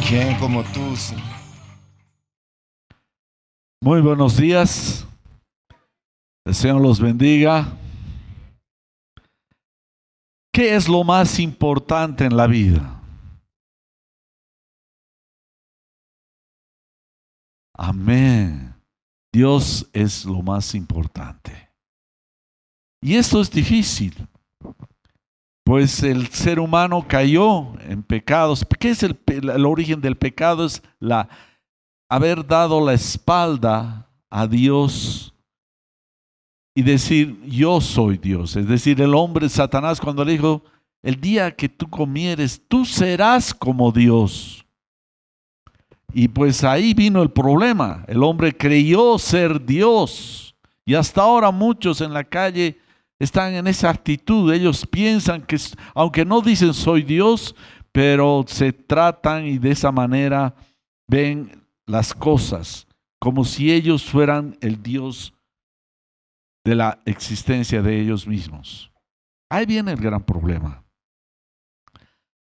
¿Quién como tú? Sí. Muy buenos días. El Señor los bendiga. ¿Qué es lo más importante en la vida? Amén. Dios es lo más importante. Y esto es difícil, pues el ser humano cayó en pecados. ¿Qué es el origen del pecado? Es haber dado la espalda a Dios y decir, yo soy Dios. Es decir, el hombre, Satanás, cuando le dijo, el día que tú comieres, tú serás como Dios. Y pues ahí vino el problema. El hombre creyó ser Dios. Y hasta ahora muchos en la calle están en esa actitud. Ellos piensan que, aunque no dicen soy Dios, pero se tratan y de esa manera ven las cosas como si ellos fueran el Dios de la existencia de ellos mismos. Ahí viene el gran problema.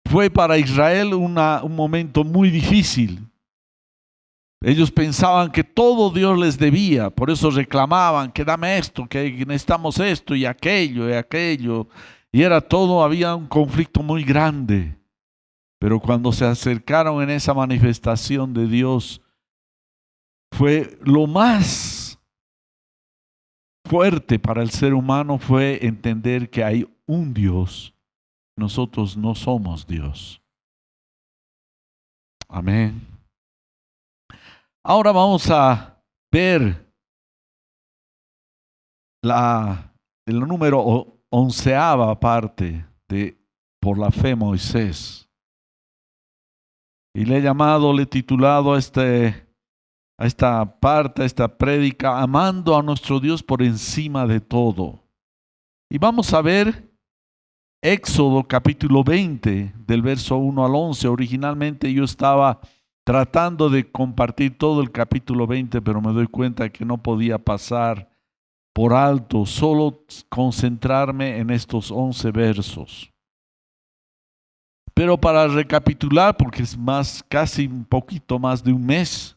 Fue para Israel un momento muy difícil. Ellos pensaban que todo Dios les debía, por eso reclamaban que dame esto, que necesitamos esto y aquello y aquello. Y era todo, había un conflicto muy grande. Pero cuando se acercaron en esa manifestación de Dios, fue lo más fuerte para el ser humano fue entender que hay un Dios. Nosotros no somos Dios. Amén. Ahora vamos a ver el número 11ª parte de Por la Fe Moisés. Y le he titulado a esta parte, a esta prédica, amando a nuestro Dios por encima de todo. Y vamos a ver Éxodo capítulo 20, del verso 1 al 11. Originalmente yo estaba tratando de compartir todo el capítulo 20, pero me doy cuenta que no podía pasar por alto, solo concentrarme en estos 11 versos. Pero para recapitular, porque es casi un poquito más de un mes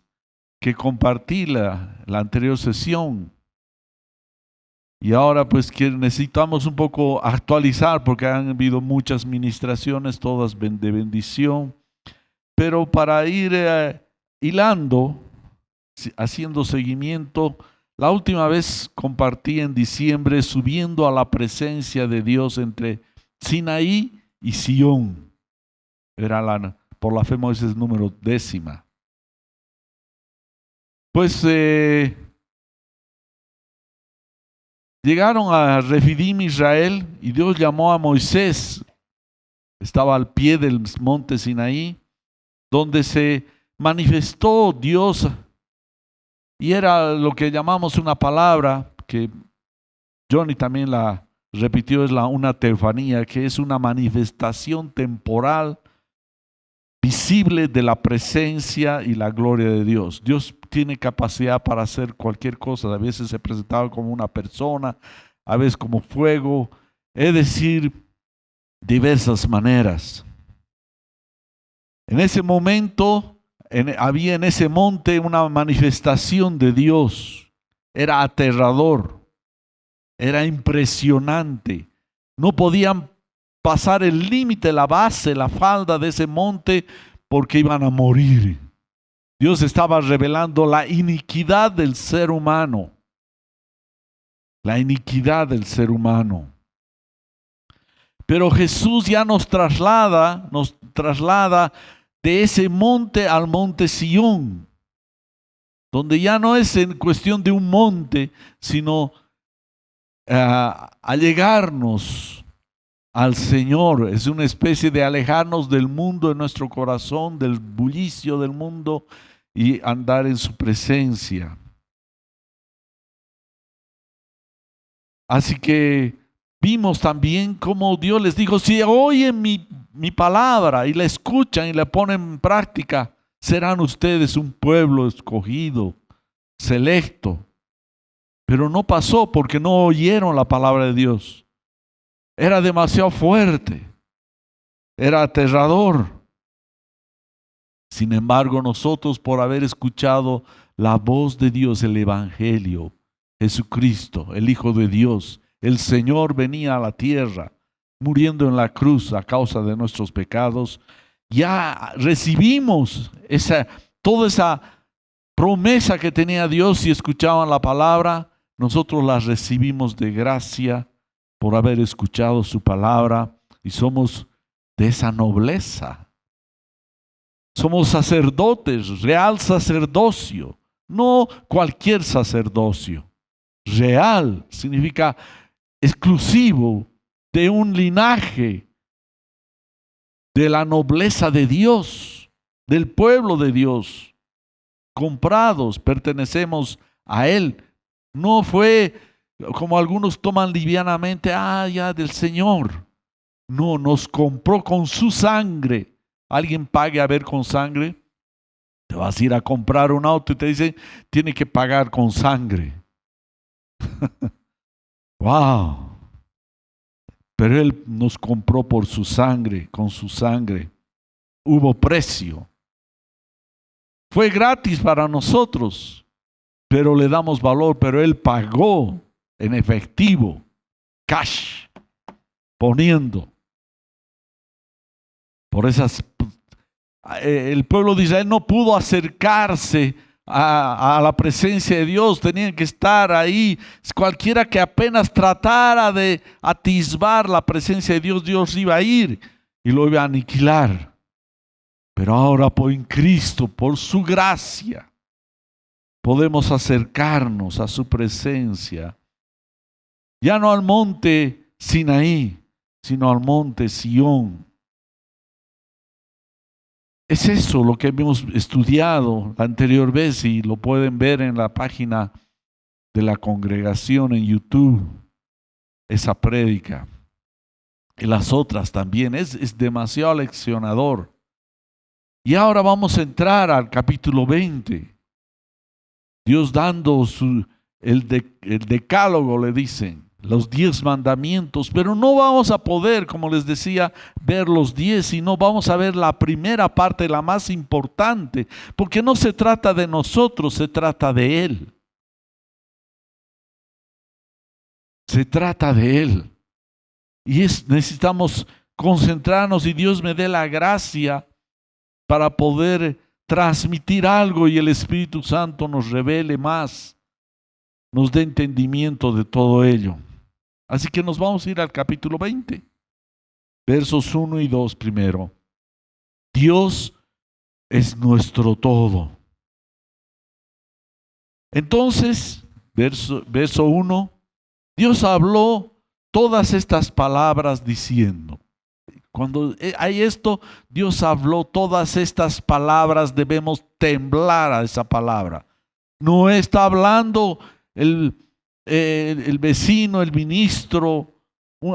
que compartí la anterior sesión, y ahora pues que necesitamos un poco actualizar porque han habido muchas ministraciones, todas de bendición, pero para ir hilando, haciendo seguimiento, la última vez compartí en diciembre subiendo a la presencia de Dios entre Sinaí y Sión. Era por la fe Moisés número 10. Pues llegaron a Refidim, Israel, y Dios llamó a Moisés. Estaba al pie del monte Sinaí, donde se manifestó Dios. Y era lo que llamamos una palabra, que Johnny también la repitió, es una teofanía, que es una manifestación temporal, visible de la presencia y la gloria de Dios. Dios tiene capacidad para hacer cualquier cosa. A veces se presentaba como una persona, a veces como fuego, es decir, diversas maneras. En ese momento había en ese monte una manifestación de Dios. Era aterrador, era impresionante. No podían pasar el límite, la base, la falda de ese monte porque iban a morir. Dios estaba revelando la iniquidad del ser humano. La iniquidad del ser humano. Pero Jesús ya nos traslada de ese monte al monte Sión, donde ya no es en cuestión de un monte, sino allegarnos al Señor. Es una especie de alejarnos del mundo en nuestro corazón, del bullicio del mundo, y andar en su presencia. Así que vimos también cómo Dios les dijo, si oyen mi palabra y la escuchan y la ponen en práctica, serán ustedes un pueblo escogido, selecto. Pero no pasó porque no oyeron la palabra de Dios. Era demasiado fuerte, era aterrador. Sin embargo, nosotros por haber escuchado la voz de Dios, el Evangelio, Jesucristo, el Hijo de Dios, el Señor venía a la tierra, muriendo en la cruz a causa de nuestros pecados, ya recibimos toda esa promesa que tenía Dios si escuchaban la palabra. Nosotros la recibimos de gracia por haber escuchado su palabra y somos de esa nobleza. Somos sacerdotes, real sacerdocio, no cualquier sacerdocio. Real significa exclusivo, de un linaje, de la nobleza de Dios, del pueblo de Dios. Comprados, pertenecemos a Él. No fue como algunos toman livianamente, ya del Señor. No, nos compró con su sangre. Alguien pague a ver con sangre. Te vas a ir a comprar un auto y te dicen, tiene que pagar con sangre. ¡Wow! Pero Él nos compró por su sangre, con su sangre. Hubo precio. Fue gratis para nosotros, pero le damos valor, pero Él pagó en efectivo, cash, poniendo. Por esas, el pueblo de Israel no pudo acercarse a la presencia de Dios, tenían que estar ahí. Cualquiera que apenas tratara de atisbar la presencia de Dios, Dios iba a ir y lo iba a aniquilar. Pero ahora en Cristo, por su gracia, podemos acercarnos a su presencia. Ya no al monte Sinaí, sino al monte Sión. Es eso lo que hemos estudiado la anterior vez y lo pueden ver en la página de la congregación en YouTube, esa prédica. Y las otras también, es demasiado leccionador. Y ahora vamos a entrar al capítulo 20. Dios dando el decálogo, le dicen, los 10 mandamientos, pero no vamos a poder, como les decía, ver los 10, sino vamos a ver la primera parte, la más importante, porque no se trata de nosotros, se trata de Él. Se trata de Él. Y necesitamos concentrarnos y Dios me dé la gracia para poder transmitir algo y el Espíritu Santo nos revele más, nos dé entendimiento de todo ello. Así que nos vamos a ir al capítulo 20, versos 1 y 2 primero. Dios es nuestro todo. Entonces, verso 1, Dios habló todas estas palabras diciendo. Cuando hay esto, Dios habló todas estas palabras, debemos temblar a esa palabra. No está hablando el vecino, el ministro,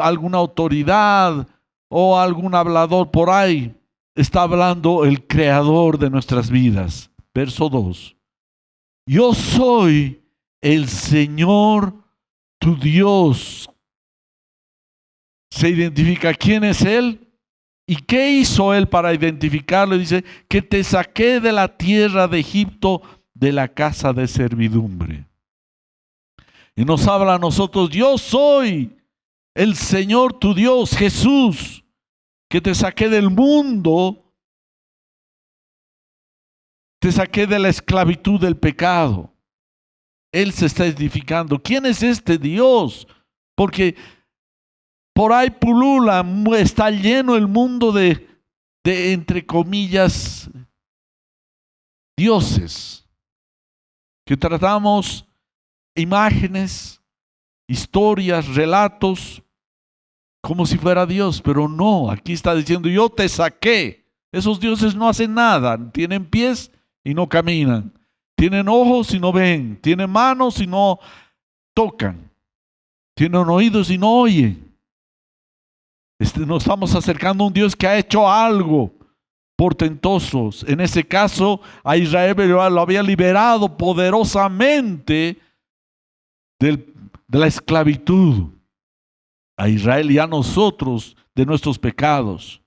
alguna autoridad o algún hablador por ahí. Está hablando el creador de nuestras vidas. Verso 2. Yo soy el Señor tu Dios. Se identifica quién es Él. ¿Y qué hizo Él para identificarlo? Dice, que te saqué de la tierra de Egipto, de la casa de servidumbre. Y nos habla a nosotros, yo soy el Señor tu Dios, Jesús, que te saqué del mundo, te saqué de la esclavitud del pecado. Él se está edificando. ¿Quién es este Dios? Porque por ahí pulula, está lleno el mundo de entre comillas, dioses, que tratamos imágenes, historias, relatos, como si fuera Dios, pero no, aquí está diciendo, yo te saqué. Esos dioses no hacen nada, tienen pies y no caminan, tienen ojos y no ven, tienen manos y no tocan, tienen oídos y no oyen. Nos estamos acercando a un Dios que ha hecho algo portentoso. En ese caso, a Israel lo había liberado poderosamente de la esclavitud. A Israel y a nosotros de nuestros pecados.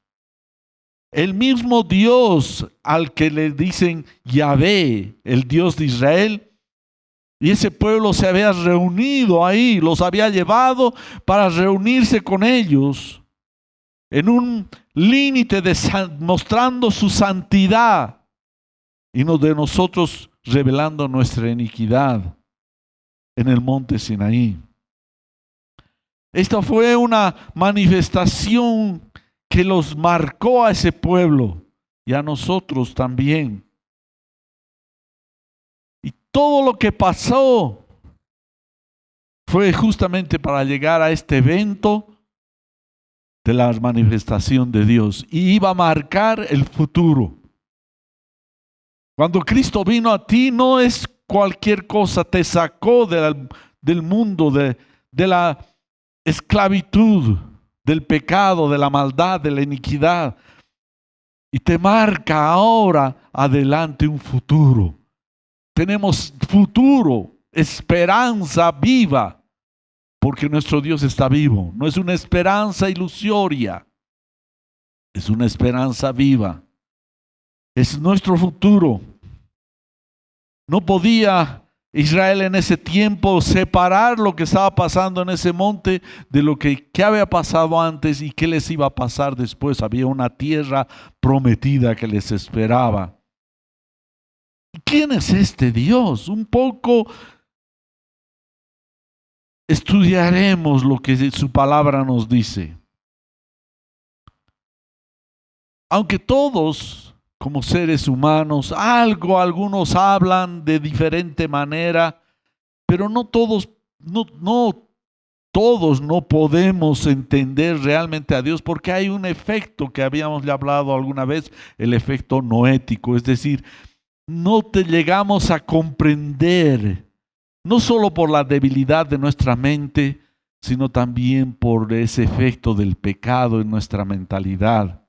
El mismo Dios al que le dicen Yahvé, el Dios de Israel, y ese pueblo se había reunido ahí, los había llevado para reunirse con ellos en un límite mostrando su santidad y de nosotros revelando nuestra iniquidad en el monte Sinaí. Esta fue una manifestación que los marcó a ese pueblo y a nosotros también. Y todo lo que pasó fue justamente para llegar a este evento de la manifestación de Dios y iba a marcar el futuro. Cuando Cristo vino a ti, no es cualquier cosa, te sacó del mundo, de la esclavitud, del pecado, de la maldad, de la iniquidad, y te marca ahora adelante un futuro. Tenemos futuro, esperanza viva, porque nuestro Dios está vivo. No es una esperanza ilusoria, es una esperanza viva. Es nuestro futuro. No podía Israel en ese tiempo separar lo que estaba pasando en ese monte de lo que había pasado antes y qué les iba a pasar después. Había una tierra prometida que les esperaba. ¿Quién es este Dios? Un poco estudiaremos lo que su palabra nos dice. Aunque todos, como seres humanos, algunos hablan de diferente manera, pero no todos no podemos entender realmente a Dios, porque hay un efecto que habíamos hablado alguna vez, el efecto noético, es decir, no te llegamos a comprender, no solo por la debilidad de nuestra mente, sino también por ese efecto del pecado en nuestra mentalidad,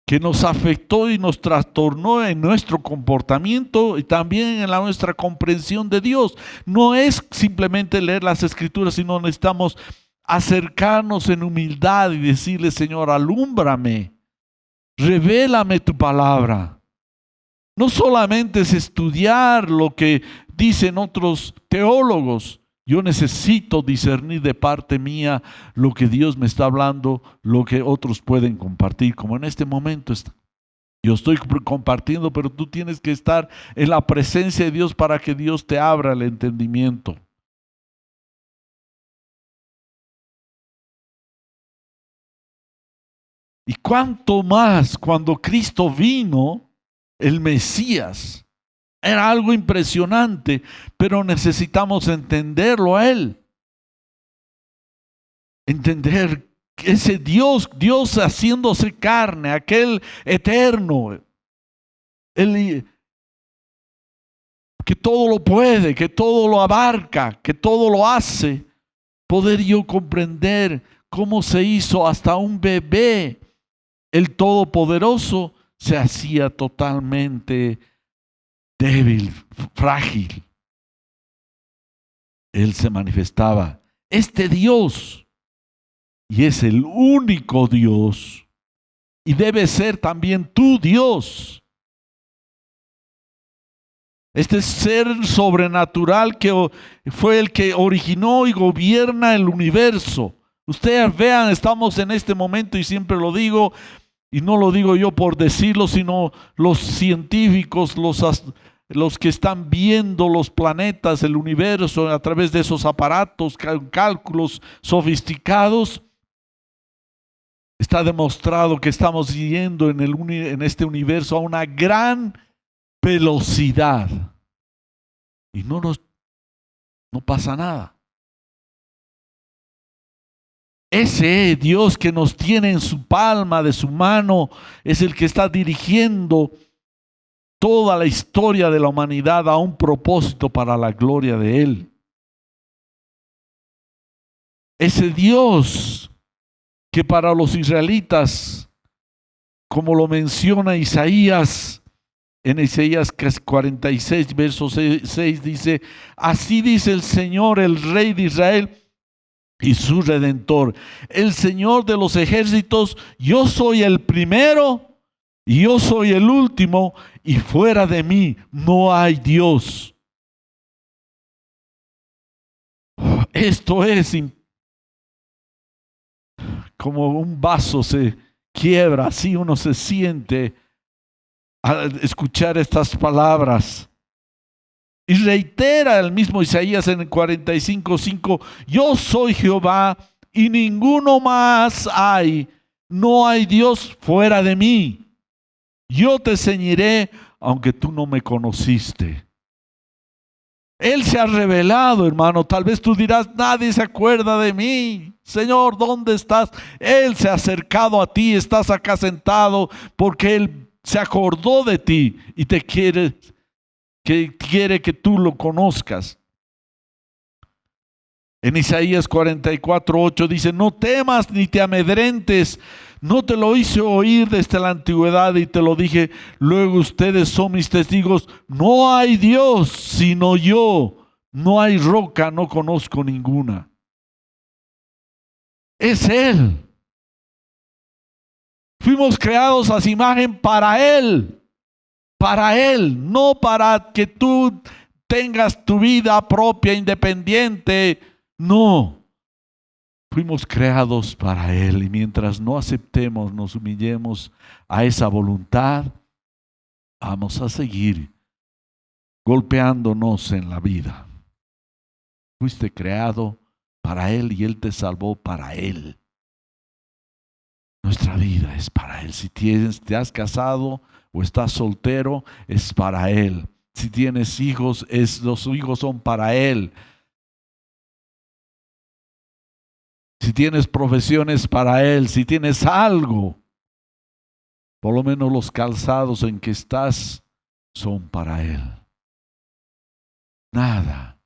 que nos afectó y nos trastornó en nuestro comportamiento y también en nuestra comprensión de Dios. No es simplemente leer las Escrituras, sino necesitamos acercarnos en humildad y decirle: Señor, alúmbrame, revélame tu palabra. No solamente es estudiar lo que dicen otros teólogos. Yo necesito discernir de parte mía lo que Dios me está hablando, lo que otros pueden compartir, como en este momento yo estoy compartiendo, pero tú tienes que estar en la presencia de Dios para que Dios te abra el entendimiento. Y cuánto más cuando Cristo vino, el Mesías. Era algo impresionante, pero necesitamos entenderlo a Él. Entender ese Dios haciéndose carne, aquel eterno, el que todo lo puede, que todo lo abarca, que todo lo hace. Poder yo comprender cómo se hizo hasta un bebé, el Todopoderoso, se hacía totalmente débil, frágil. Él se manifestaba. Este Dios, y es el único Dios, y debe ser también tu Dios. Este ser sobrenatural que fue el que originó y gobierna el universo. Ustedes vean, estamos en este momento, y siempre lo digo, y no lo digo yo por decirlo, sino los científicos, los que están viendo los planetas, el universo, a través de esos aparatos, cálculos sofisticados, está demostrado que estamos yendo en este universo a una gran velocidad. Y no pasa nada. Ese Dios que nos tiene en su palma de su mano es el que está dirigiendo toda la historia de la humanidad a un propósito para la gloria de Él. Ese Dios que para los israelitas, como lo menciona Isaías, en Isaías 46, verso 6, dice: así dice el Señor, el Rey de Israel, y su Redentor, el Señor de los ejércitos. Yo soy el primero y yo soy el último, y fuera de mí no hay Dios. Esto es como un vaso se quiebra, así uno se siente al escuchar estas palabras. Y reitera el mismo Isaías en el 45:5, yo soy Jehová y ninguno más hay, no hay Dios fuera de mí. Yo te ceñiré aunque tú no me conociste. Él se ha revelado, hermano. Tal vez tú dirás, nadie se acuerda de mí. Señor, ¿dónde estás? Él se ha acercado a ti, estás acá sentado porque Él se acordó de ti y te quiere que tú lo conozcas. En Isaías 44:8 dice, no temas ni te amedrentes, no te lo hice oír desde la antigüedad y te lo dije, luego ustedes son mis testigos, no hay Dios sino yo, no hay roca, no conozco ninguna. Es Él. Fuimos creados a su imagen para Él, no para que tú tengas tu vida propia, independiente, no. Fuimos creados para Él y mientras no aceptemos, nos humillemos a esa voluntad, vamos a seguir golpeándonos en la vida. Fuiste creado para Él y Él te salvó para Él. Nuestra vida es para Él. Si te has casado o estás soltero, es para Él. Si tienes hijos, los hijos son para Él. Si tienes profesiones para Él, si tienes algo, por lo menos los calzados en que estás son para Él. Nada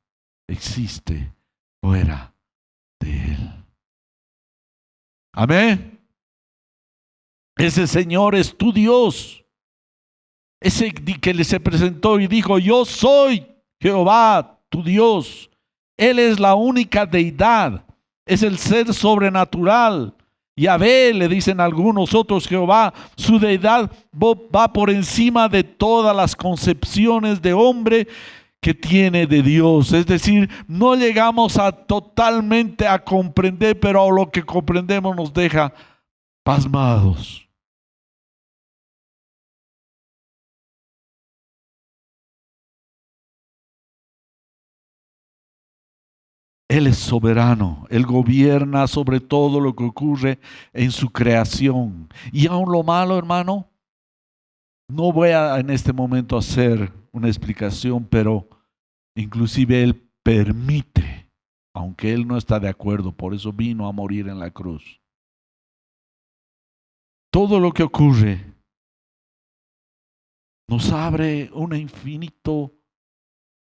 existe fuera de Él. Amén. Ese Señor es tu Dios. Ese que se presentó y dijo, yo soy Jehová, tu Dios. Él es la única deidad. Es el ser sobrenatural. Yahvé, le dicen algunos otros, Jehová, su deidad va por encima de todas las concepciones de hombre que tiene de Dios. Es decir, no llegamos totalmente a comprender, pero a lo que comprendemos nos deja pasmados. Él es soberano, Él gobierna sobre todo lo que ocurre en su creación. Y aun lo malo, hermano, no voy a en este momento hacer una explicación, pero inclusive Él permite, aunque Él no está de acuerdo, por eso vino a morir en la cruz. Todo lo que ocurre nos abre un infinito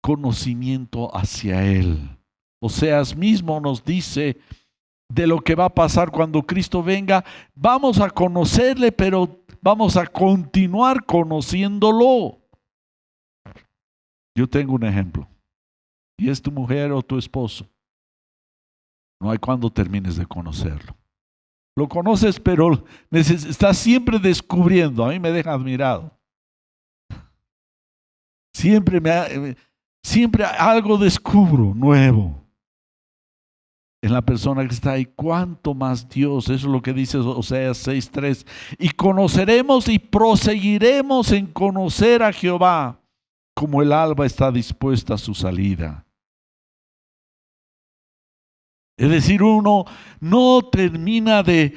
conocimiento hacia Él. Oseas mismo nos dice de lo que va a pasar cuando Cristo venga. Vamos a conocerle, pero vamos a continuar conociéndolo. Yo tengo un ejemplo. Y es tu mujer o tu esposo. No hay cuando termines de conocerlo. Lo conoces, pero estás siempre descubriendo. A mí me deja admirado. Siempre algo descubro nuevo en la persona que está ahí. Cuánto más Dios, eso es lo que dice Oseas 6:3. Y conoceremos y proseguiremos en conocer a Jehová, como el alba está dispuesta a su salida. Es decir, uno no termina de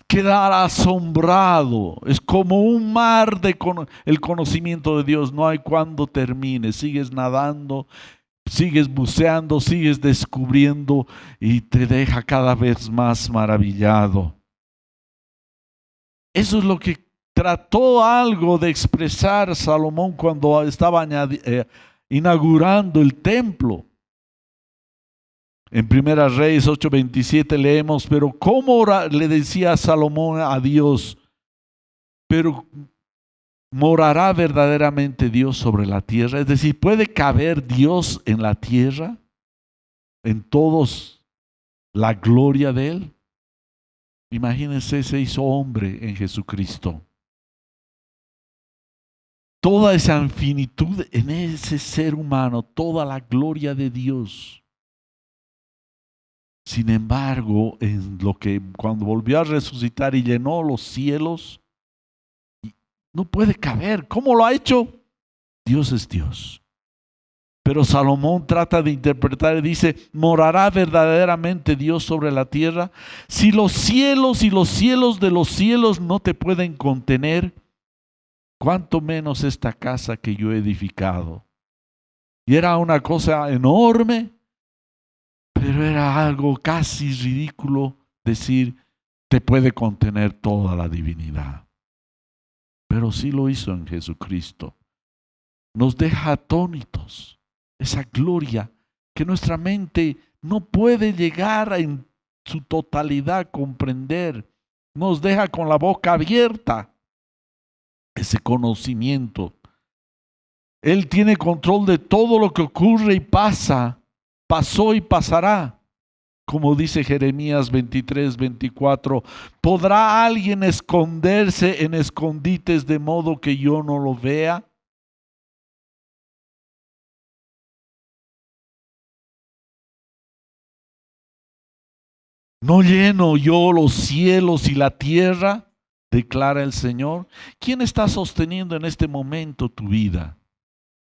quedar asombrado. Es como un mar de el conocimiento de Dios. No hay cuando termine. Sigues nadando, sigues buceando, sigues descubriendo y te deja cada vez más maravillado. Eso es lo que trató algo de expresar Salomón cuando estaba inaugurando el templo. En Primera Reyes 8:27 leemos, pero ¿cómo le decía Salomón a Dios? Pero ¿morará verdaderamente Dios sobre la tierra? Es decir, ¿puede caber Dios en la tierra? En todos la gloria de Él. Imagínense, se hizo hombre en Jesucristo. Toda esa infinitud en ese ser humano, toda la gloria de Dios. Sin embargo, en lo que cuando volvió a resucitar y llenó los cielos, no puede caber. ¿Cómo lo ha hecho? Dios es Dios. Pero Salomón trata de interpretar y dice, ¿morará verdaderamente Dios sobre la tierra? Si los cielos y los cielos de los cielos no te pueden contener, cuánto menos esta casa que yo he edificado. Y era una cosa enorme, pero era algo casi ridículo decir, te puede contener toda la divinidad. Pero sí lo hizo en Jesucristo. Nos deja atónitos. Esa gloria que nuestra mente no puede llegar en su totalidad a comprender. Nos deja con la boca abierta. Ese conocimiento. Él tiene control de todo lo que ocurre y pasa. Pasó y pasará. Como dice Jeremías 23:24, ¿podrá alguien esconderse en escondites de modo que yo no lo vea? ¿No lleno yo los cielos y la tierra? Declara el Señor. ¿Quién está sosteniendo en este momento tu vida?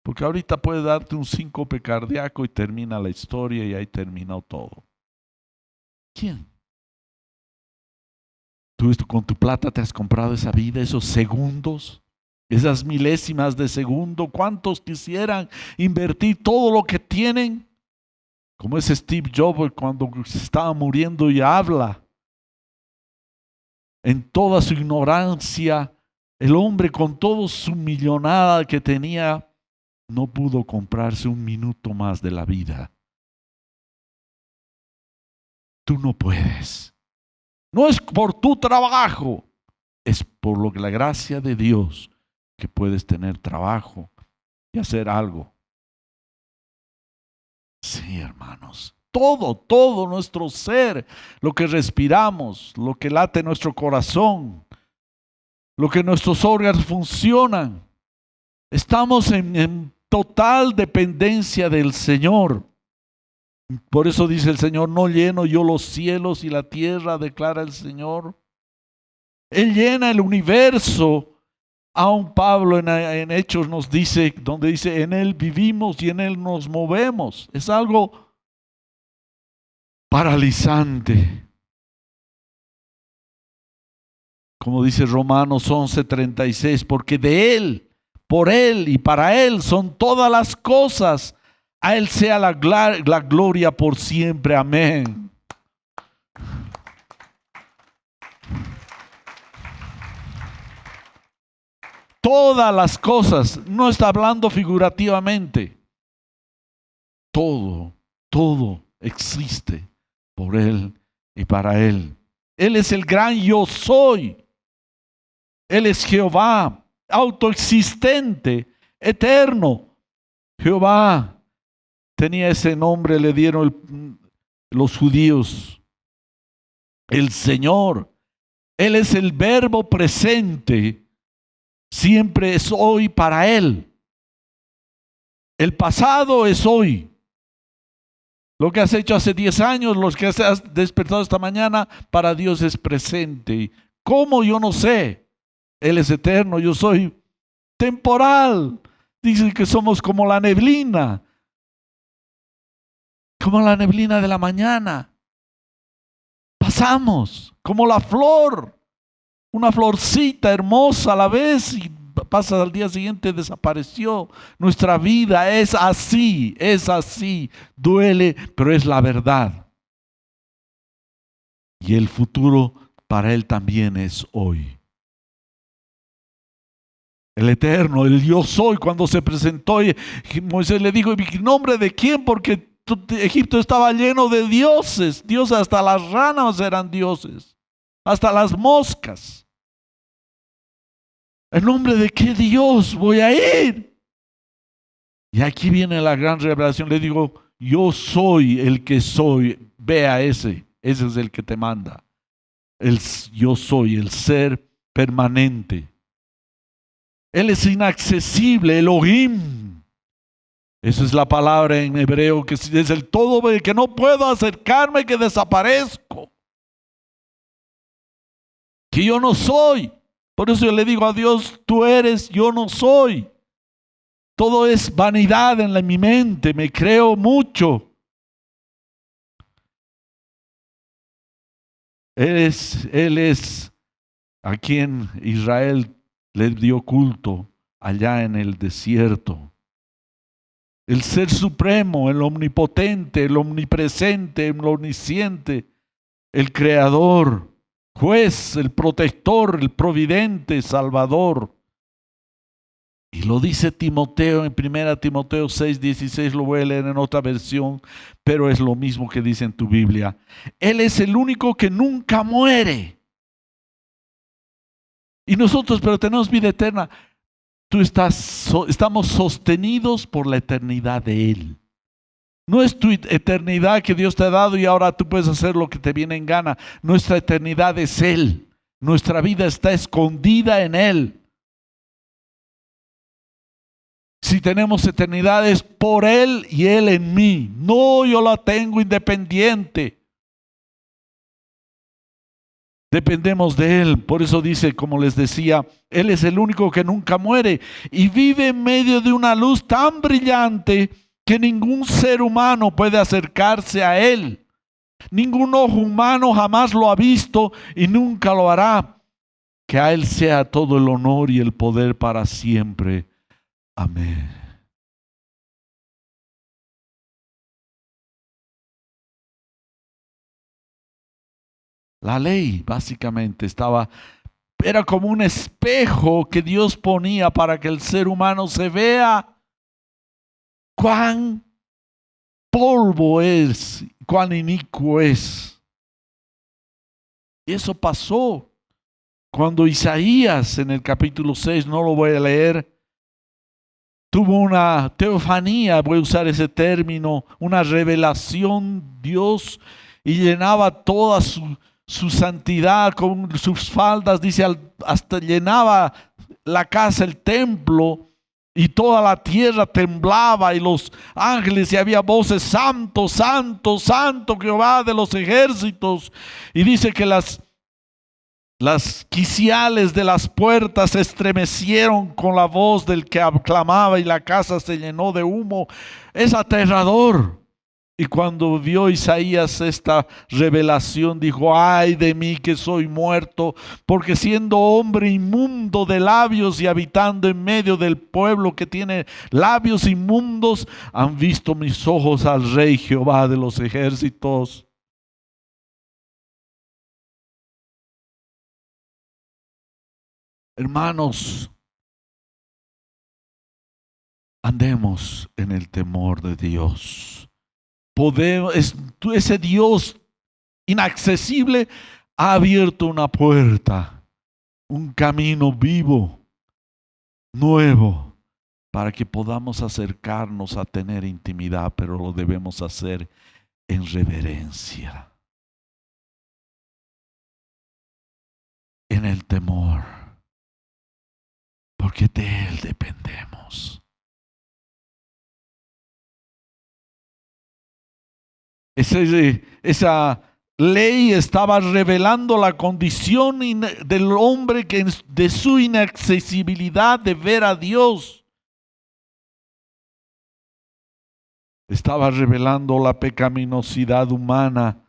Porque ahorita puede darte un síncope cardíaco y termina la historia y ahí terminó todo. ¿Quién? Tú con tu plata te has comprado esa vida, esos segundos, esas milésimas de segundo. ¿Cuántos quisieran invertir todo lo que tienen? Como ese Steve Jobs cuando se estaba muriendo y habla. En toda su ignorancia, el hombre con toda su millonada que tenía, no pudo comprarse un minuto más de la vida. Tú no puedes. No es por tu trabajo, es por lo que la gracia de Dios que puedes tener trabajo y hacer algo. Sí, hermanos. Todo nuestro ser, lo que respiramos, lo que late en nuestro corazón, lo que nuestros órganos funcionan. Estamos en total dependencia del Señor. Por eso dice el Señor, no lleno yo los cielos y la tierra, declara el Señor. Él llena el universo. Aún Pablo en Hechos nos dice, donde dice, en Él vivimos y en Él nos movemos. Es algo paralizante. Como dice Romanos 11:36, porque de Él, por Él y para Él son todas las cosas. A Él sea la gloria por siempre. Amén. Todas las cosas, no está hablando figurativamente. Todo existe por Él y para Él. Él es el gran yo soy. Él es Jehová, autoexistente, eterno. Jehová tenía ese nombre, le dieron los judíos. El Señor. Él es el verbo presente. Siempre es hoy para Él. El pasado es hoy. Lo que has hecho hace 10 años, los que has despertado esta mañana, para Dios es presente. ¿Cómo? Yo no sé. Él es eterno, yo soy temporal. Dicen que somos como la neblina. Como la neblina de la mañana. Pasamos, como la flor. Una florcita hermosa a la vez y pasa al día siguiente, desapareció. Nuestra vida es así, duele, pero es la verdad. Y el futuro para Él también es hoy. El eterno, el yo soy, cuando se presentó, Moisés le dijo, ¿en nombre de quién? Porque Egipto estaba lleno de dioses. Dios, hasta las ranas eran dioses, hasta las moscas. ¿En nombre de qué Dios voy a ir? Y aquí viene la gran revelación. Le digo, yo soy el que soy. Vea ese. Ese es el que te manda. El yo soy, el ser permanente. Él es inaccesible, Elohim. Esa es la palabra en hebreo que es el todo, que no puedo acercarme, que desaparezco. Que yo no soy. Por eso yo le digo a Dios, tú eres, yo no soy. Todo es vanidad en mi mente, me creo mucho. Él es a quien Israel le dio culto allá en el desierto. El ser supremo, el omnipotente, el omnipresente, el omnisciente, el creador, juez, el protector, el providente, salvador. Y lo dice Timoteo en 1 Timoteo 6:16, lo voy a leer en otra versión, pero es lo mismo que dice en tu Biblia. Él es el único que nunca muere. Y nosotros, pero tenemos vida eterna. Estamos sostenidos por la eternidad de Él. No es tu eternidad que Dios te ha dado y ahora tú puedes hacer lo que te viene en gana. Nuestra eternidad es Él. Nuestra vida está escondida en Él. Si tenemos eternidad es por Él y Él en mí. No, yo la tengo independiente. Dependemos de Él. Por eso dice, como les decía, Él es el único que nunca muere y vive en medio de una luz tan brillante que ningún ser humano puede acercarse a Él. Ningún ojo humano jamás lo ha visto y nunca lo hará. Que a Él sea todo el honor y el poder para siempre. Amén. La ley básicamente era como un espejo que Dios ponía para que el ser humano se vea cuán polvo es, cuán inicuo es. Y eso pasó cuando Isaías en el capítulo 6, no lo voy a leer, tuvo una teofanía, voy a usar ese término, una revelación Dios y llenaba toda su santidad con sus faldas, dice, hasta llenaba la casa, el templo, y toda la tierra temblaba y los ángeles y había voces, santo, santo, santo Jehová de los ejércitos. Y dice que las quiciales de las puertas se estremecieron con la voz del que aclamaba y la casa se llenó de humo. Es aterrador. Y cuando vio Isaías esta revelación, dijo, ay de mí que soy muerto, porque siendo hombre inmundo de labios y habitando en medio del pueblo que tiene labios inmundos, han visto mis ojos al Rey Jehová de los ejércitos. Hermanos, andemos en el temor de Dios. Ese Dios inaccesible ha abierto una puerta, un camino vivo, nuevo, para que podamos acercarnos a tener intimidad, pero lo debemos hacer en reverencia, en el temor, porque de Él dependemos. Esa ley estaba revelando la condición del hombre que de su inaccesibilidad de ver a Dios. Estaba revelando la pecaminosidad humana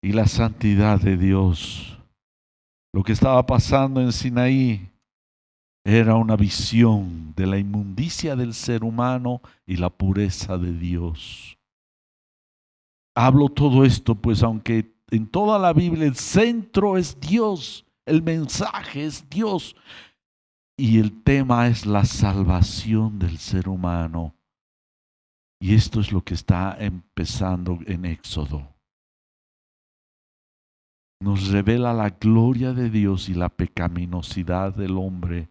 y la santidad de Dios. Lo que estaba pasando en Sinaí era una visión de la inmundicia del ser humano y la pureza de Dios. Hablo todo esto, pues aunque en toda la Biblia el centro es Dios, el mensaje es Dios y el tema es la salvación del ser humano. Y esto es lo que está empezando en Éxodo. Nos revela la gloria de Dios y la pecaminosidad del hombre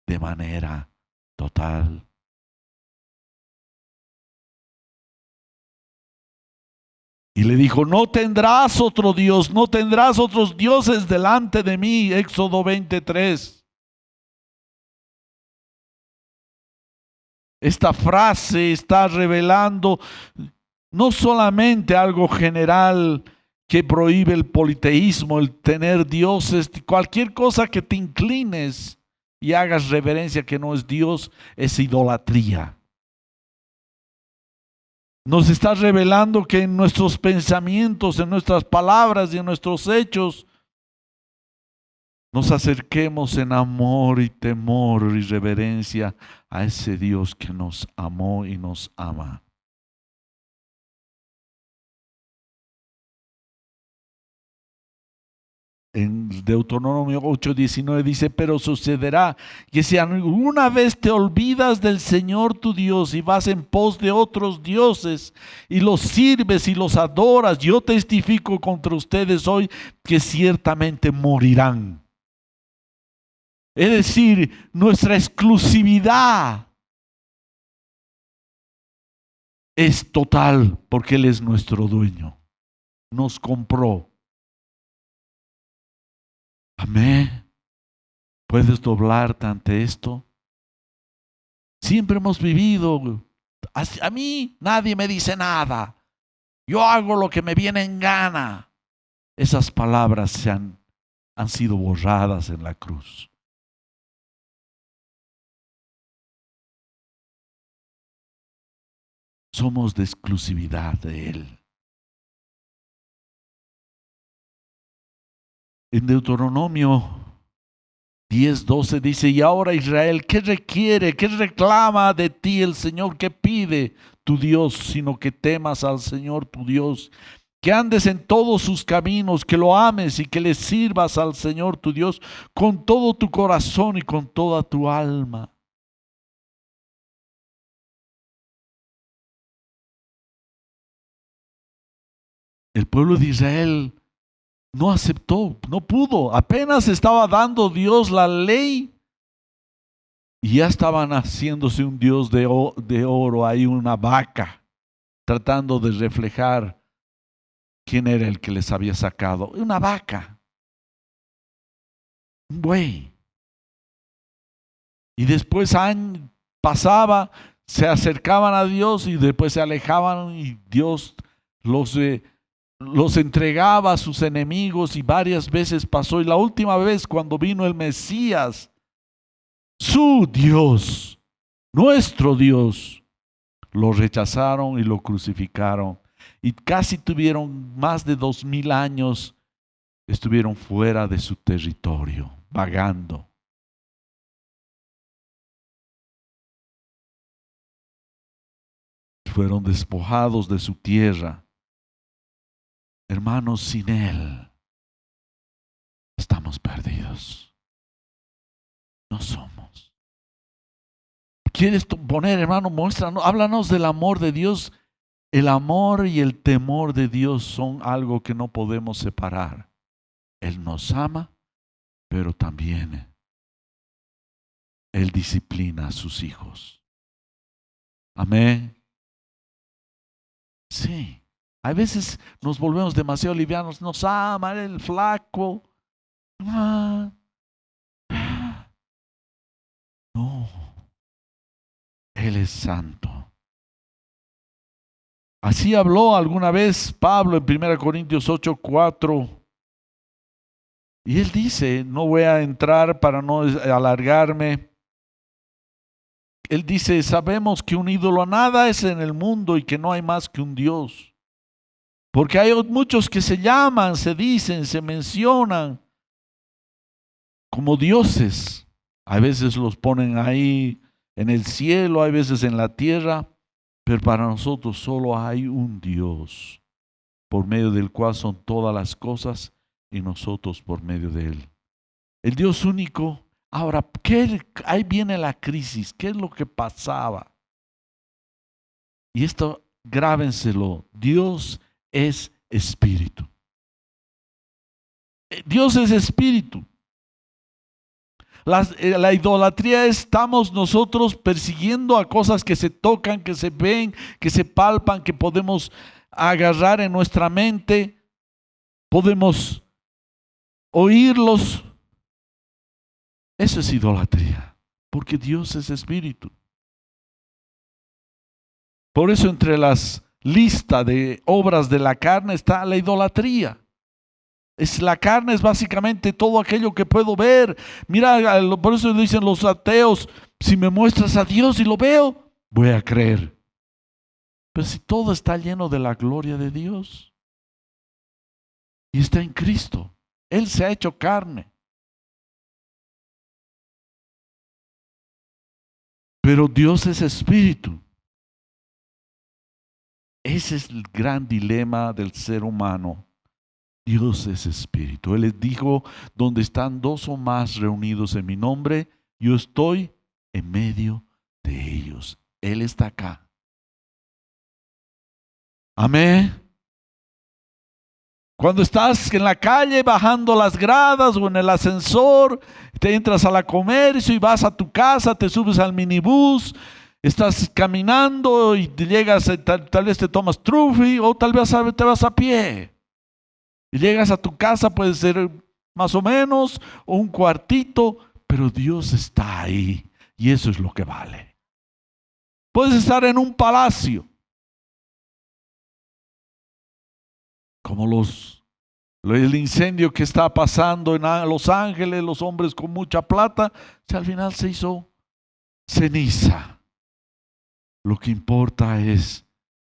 de manera total. Y le dijo, no tendrás otro Dios, no tendrás otros dioses delante de mí. Éxodo 23. Esta frase está revelando no solamente algo general que prohíbe el politeísmo, el tener dioses, cualquier cosa que te inclines y hagas reverencia que no es Dios, es idolatría. Nos está revelando que en nuestros pensamientos, en nuestras palabras y en nuestros hechos, nos acerquemos en amor y temor y reverencia a ese Dios que nos amó y nos ama. En Deuteronomio 8:19 dice, pero sucederá que si alguna vez te olvidas del Señor tu Dios y vas en pos de otros dioses y los sirves y los adoras, yo testifico contra ustedes hoy que ciertamente morirán. Es decir, nuestra exclusividad es total porque Él es nuestro dueño. Nos compró. Amén. ¿Puedes doblarte ante esto? Siempre hemos vivido. A mí nadie me dice nada. Yo hago lo que me viene en gana. Esas palabras han sido borradas en la cruz. Somos de exclusividad de Él. En Deuteronomio 10:12 dice, y ahora Israel, ¿qué requiere, qué reclama de ti el Señor? ¿Qué pide tu Dios? Sino que temas al Señor tu Dios, que andes en todos sus caminos, que lo ames y que le sirvas al Señor tu Dios con todo tu corazón y con toda tu alma. El pueblo de Israel no aceptó, no pudo. Apenas estaba dando Dios la ley y ya estaban haciéndose un Dios de oro, hay una vaca, tratando de reflejar quién era el que les había sacado. Una vaca, un buey. Y después pasaba, se acercaban a Dios y después se alejaban y Dios los entregaba a sus enemigos y varias veces pasó. Y la última vez cuando vino el Mesías, su Dios, nuestro Dios, lo rechazaron y lo crucificaron. Y casi tuvieron más de 2000 años, estuvieron fuera de su territorio, vagando. Fueron despojados de su tierra. Hermanos, sin Él estamos perdidos. No somos. ¿Quieres poner, hermano? Muéstranos, háblanos del amor de Dios. El amor y el temor de Dios son algo que no podemos separar. Él nos ama, pero también Él disciplina a sus hijos. Amén. Sí. A veces nos volvemos demasiado livianos. Nos ama el flaco. No. Él es santo. Así habló alguna vez Pablo en 1 Corintios 8:4. Y él dice, no voy a entrar para no alargarme. Él dice, sabemos que un ídolo nada es en el mundo y que no hay más que un Dios. Porque hay muchos que se llaman, se dicen, se mencionan como dioses. A veces los ponen ahí en el cielo, hay veces en la tierra. Pero para nosotros solo hay un Dios, por medio del cual son todas las cosas y nosotros por medio de Él. El Dios único. Ahora, ahí viene la crisis. ¿Qué es lo que pasaba? Y esto, grábenselo. Dios es espíritu. Dios es espíritu. La idolatría estamos nosotros persiguiendo a cosas que se tocan, que se ven, que se palpan, que podemos agarrar en nuestra mente, podemos oírlos. Eso es idolatría, porque Dios es espíritu. Por eso entre las listas de obras de la carne está la idolatría. La carne es básicamente todo aquello que puedo ver. Mira, por eso dicen los ateos, si me muestras a Dios y lo veo, voy a creer. Pero si todo está lleno de la gloria de Dios y está en Cristo, Él se ha hecho carne. Pero Dios es espíritu. Ese es el gran dilema del ser humano. Dios es espíritu. Él les dijo, donde están dos o más reunidos en mi nombre, yo estoy en medio de ellos. Él está acá. Amén. Cuando estás en la calle bajando las gradas o en el ascensor, te entras a la comercio y vas a tu casa, te subes al minibús, estás caminando y te llegas, tal vez te tomas trufi o tal vez te vas a pie. Y llegas a tu casa, puede ser más o menos, o un cuartito, pero Dios está ahí y eso es lo que vale. Puedes estar en un palacio, como el incendio que está pasando en Los Ángeles, los hombres con mucha plata, al final se hizo ceniza. Lo que importa es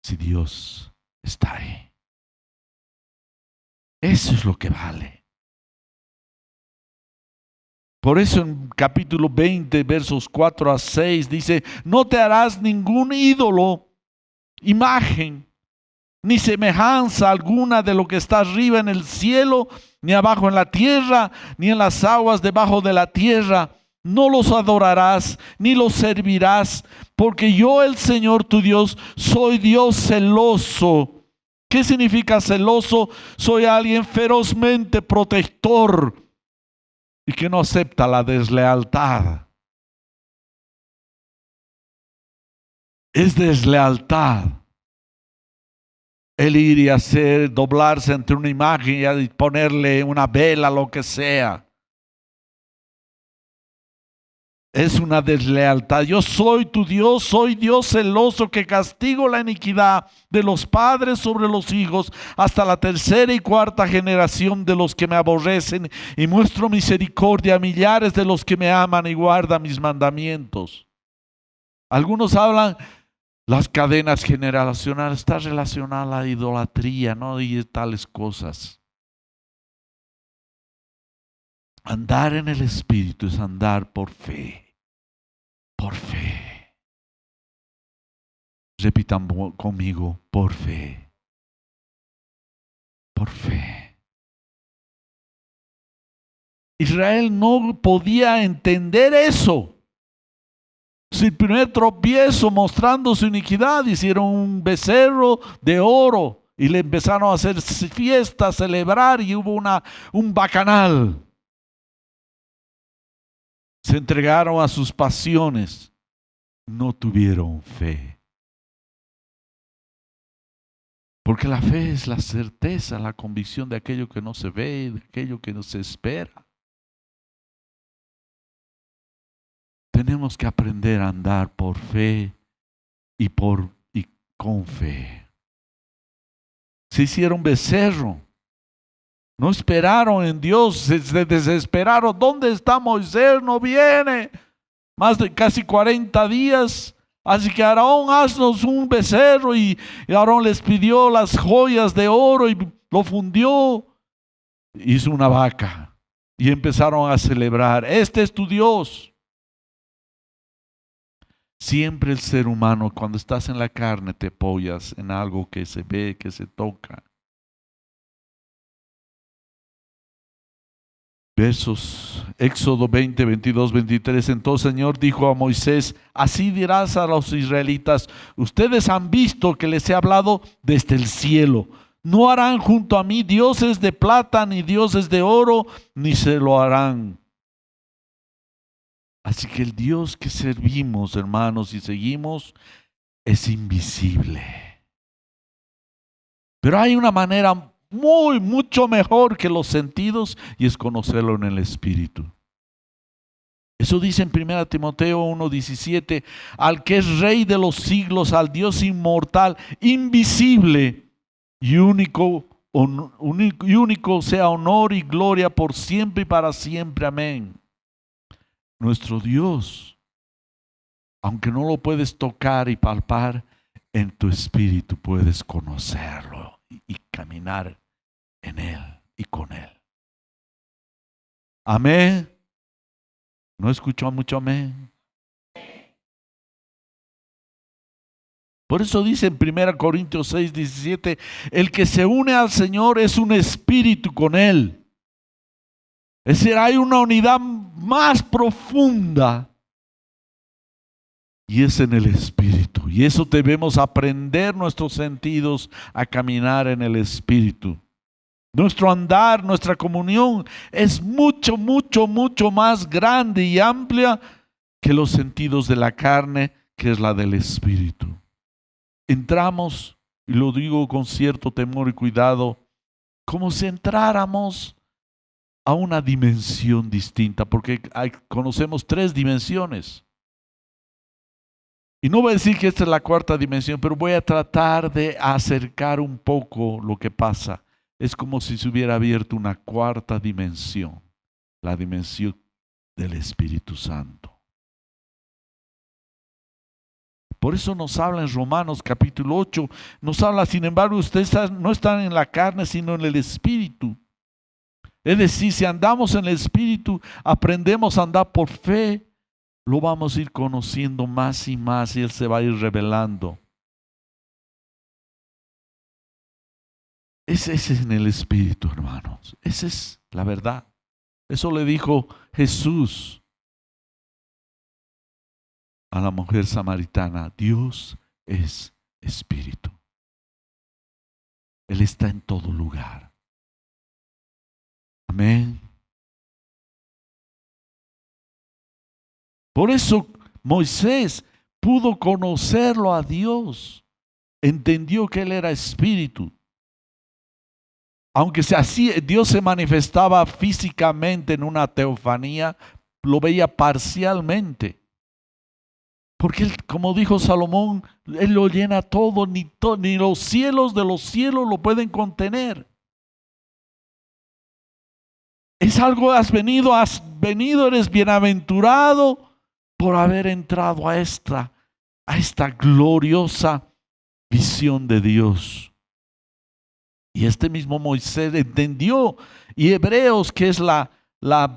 si Dios está ahí. Eso es lo que vale. Por eso en capítulo 20, versos 4 a 6 dice, no te harás ningún ídolo, imagen, ni semejanza alguna de lo que está arriba en el cielo, ni abajo en la tierra, ni en las aguas debajo de la tierra. No los adorarás, ni los servirás, porque yo, el Señor tu Dios, soy Dios celoso. ¿Qué significa celoso? Soy alguien ferozmente protector y que no acepta la deslealtad. Es deslealtad el ir y doblarse ante una imagen y ponerle una vela, lo que sea. Es una deslealtad. Yo soy tu Dios, soy Dios celoso que castigo la iniquidad de los padres sobre los hijos hasta la tercera y cuarta generación de los que me aborrecen y muestro misericordia a millares de los que me aman y guardan mis mandamientos. Algunos hablan, las cadenas generacionales, está relacionada a la idolatría, ¿no? Y tales cosas. Andar en el Espíritu es andar por fe. Por fe. Repitan conmigo, por fe. Por fe. Israel no podía entender eso. Su primer tropiezo mostrando su iniquidad, hicieron un becerro de oro y le empezaron a hacer fiestas, celebrar y hubo un bacanal. Se entregaron a sus pasiones, no tuvieron fe. Porque la fe es la certeza, la convicción de aquello que no se ve, de aquello que no se espera. Tenemos que aprender a andar por fe y con fe. Se hicieron becerro. No esperaron en Dios, se desesperaron. ¿Dónde está Moisés? No viene. Más de casi 40 días. Así que Aarón, haznos un becerro. Y Aarón les pidió las joyas de oro y lo fundió. Hizo una vaca. Y empezaron a celebrar. Este es tu Dios. Siempre el ser humano, cuando estás en la carne, te apoyas en algo que se ve, que se toca. Versos, Éxodo 20, 22, 23. Entonces el Señor dijo a Moisés, así dirás a los israelitas, ustedes han visto que les he hablado desde el cielo. No harán junto a mí dioses de plata, ni dioses de oro, ni se lo harán. Así que el Dios que servimos, hermanos, y seguimos, es invisible. Pero hay una manera mucho mejor que los sentidos y es conocerlo en el Espíritu. Eso dice en 1 Timoteo 1:17, al que es Rey de los siglos, al Dios inmortal, invisible y único sea honor y gloria por siempre y para siempre. Amén. Nuestro Dios, aunque no lo puedes tocar y palpar, en tu espíritu puedes conocerlo y caminar en Él y con Él. Amén. ¿No escuchó mucho amén? Por eso dice en 1 Corintios 6:17, el que se une al Señor es un espíritu con Él. Es decir, hay una unidad más profunda y es en el Espíritu. Y eso debemos aprender nuestros sentidos a caminar en el Espíritu. Nuestro andar, nuestra comunión es mucho más grande y amplia que los sentidos de la carne, que es la del Espíritu. Entramos, y lo digo con cierto temor y cuidado, como si entráramos a una dimensión distinta, porque conocemos 3 dimensiones. Y no voy a decir que esta es la 4ª dimensión, pero voy a tratar de acercar un poco lo que pasa. Es como si se hubiera abierto una 4ª dimensión, la dimensión del Espíritu Santo. Por eso nos habla en Romanos capítulo 8, nos habla, sin embargo, ustedes no están en la carne, sino en el Espíritu. Es decir, si andamos en el Espíritu, aprendemos a andar por fe, lo vamos a ir conociendo más y más y Él se va a ir revelando. Ese es en el Espíritu, hermanos. Esa es la verdad. Eso le dijo Jesús a la mujer samaritana. Dios es Espíritu. Él está en todo lugar. Amén. Por eso Moisés pudo conocerlo a Dios. Entendió que Él era Espíritu. Aunque así Dios se manifestaba físicamente en una teofanía, lo veía parcialmente. Porque Él, como dijo Salomón, Él lo llena todo, ni los cielos de los cielos lo pueden contener. Es algo, has venido, eres bienaventurado por haber entrado a esta gloriosa visión de Dios. Y este mismo Moisés entendió, y Hebreos, que es la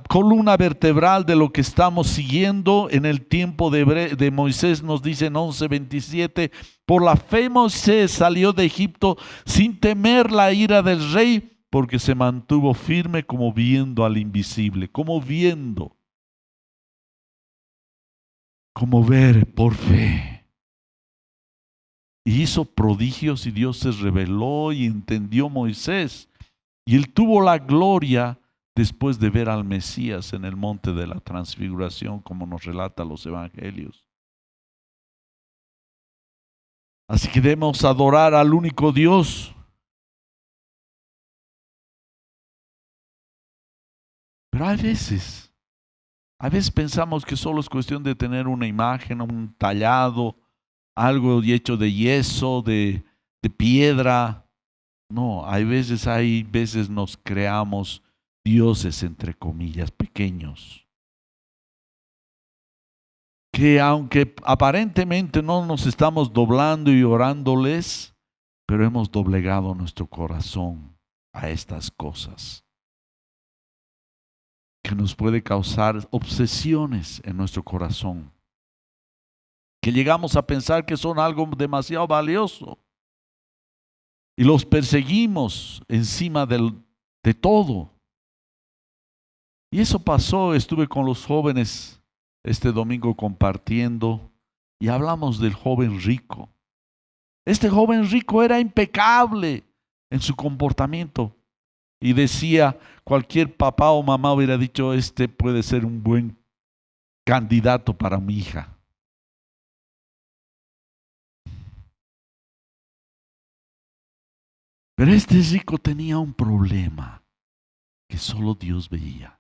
columna vertebral de lo que estamos siguiendo en el tiempo de Moisés, nos dice en 11:27, por la fe Moisés salió de Egipto sin temer la ira del rey, porque se mantuvo firme como viendo al invisible, como ver por fe. Y hizo prodigios y Dios se reveló y entendió Moisés. Y él tuvo la gloria después de ver al Mesías en el monte de la transfiguración, como nos relata los evangelios. Así que debemos adorar al único Dios. Pero a veces pensamos que solo es cuestión de tener una imagen, un tallado, algo hecho de yeso, de piedra. No, hay veces nos creamos dioses, entre comillas, pequeños, que aunque aparentemente no nos estamos doblando y orándoles, pero hemos doblegado nuestro corazón a estas cosas, que nos puede causar obsesiones en nuestro corazón, que llegamos a pensar que son algo demasiado valioso y los perseguimos encima de todo. Y eso pasó, estuve con los jóvenes este domingo compartiendo y hablamos del joven rico. Este joven rico era impecable en su comportamiento y decía, cualquier papá o mamá hubiera dicho, este puede ser un buen candidato para mi hija. Pero este rico tenía un problema que solo Dios veía.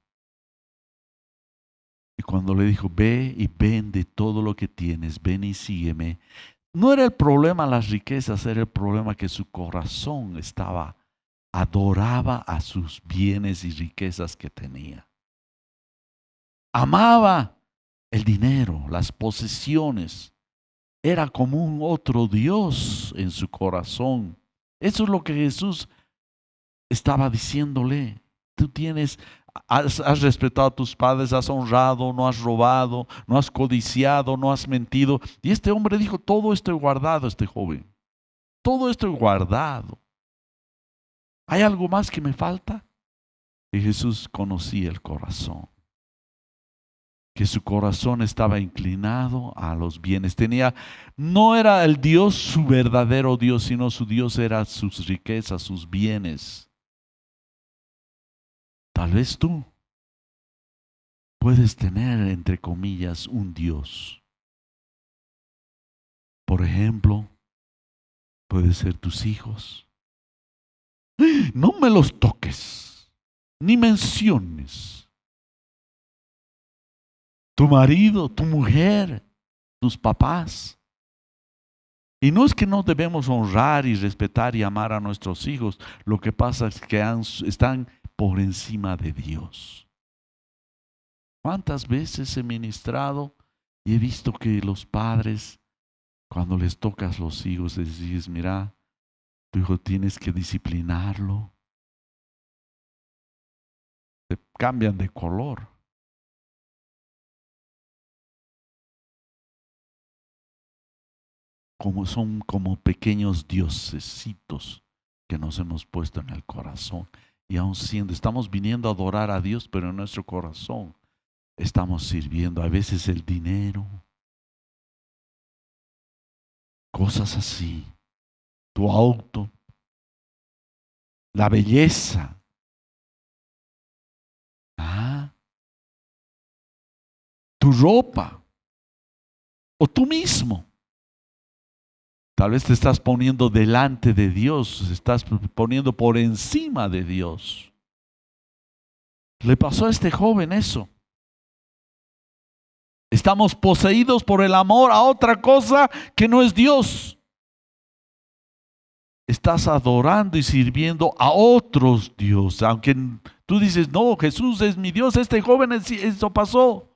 Y cuando le dijo, ve y vende todo lo que tienes, ven y sígueme, no era el problema las riquezas, era el problema que su corazón adoraba a sus bienes y riquezas que tenía. Amaba el dinero, las posesiones. Era como un otro Dios en su corazón. Eso es lo que Jesús estaba diciéndole. Tú has respetado a tus padres, has honrado, no has robado, no has codiciado, no has mentido. Y este hombre dijo, todo esto he guardado, este joven. Todo esto he guardado. ¿Hay algo más que me falta? Y Jesús conocía el corazón. Que su corazón estaba inclinado a los bienes. No era el Dios su verdadero Dios, sino su Dios era sus riquezas, sus bienes. Tal vez tú puedes tener, entre comillas, un Dios. Por ejemplo, puede ser tus hijos. No me los toques, ni menciones. Tu marido, tu mujer, tus papás. Y no es que no debemos honrar y respetar y amar a nuestros hijos. Lo que pasa es que están por encima de Dios. ¿Cuántas veces he ministrado y he visto que los padres, cuando les tocas los hijos, les dices, mira, tu hijo tienes que disciplinarlo? Se cambian de color. Son como pequeños diosesitos que nos hemos puesto en el corazón. Y aún estamos viniendo a adorar a Dios, pero en nuestro corazón estamos sirviendo a veces el dinero, cosas así, tu auto, la belleza, tu ropa o tú mismo. Tal vez te estás poniendo delante de Dios, te estás poniendo por encima de Dios. Le pasó a este joven eso. Estamos poseídos por el amor a otra cosa que no es Dios. Estás adorando y sirviendo a otros dioses. Aunque tú dices, no, Jesús es mi Dios, este joven, eso pasó.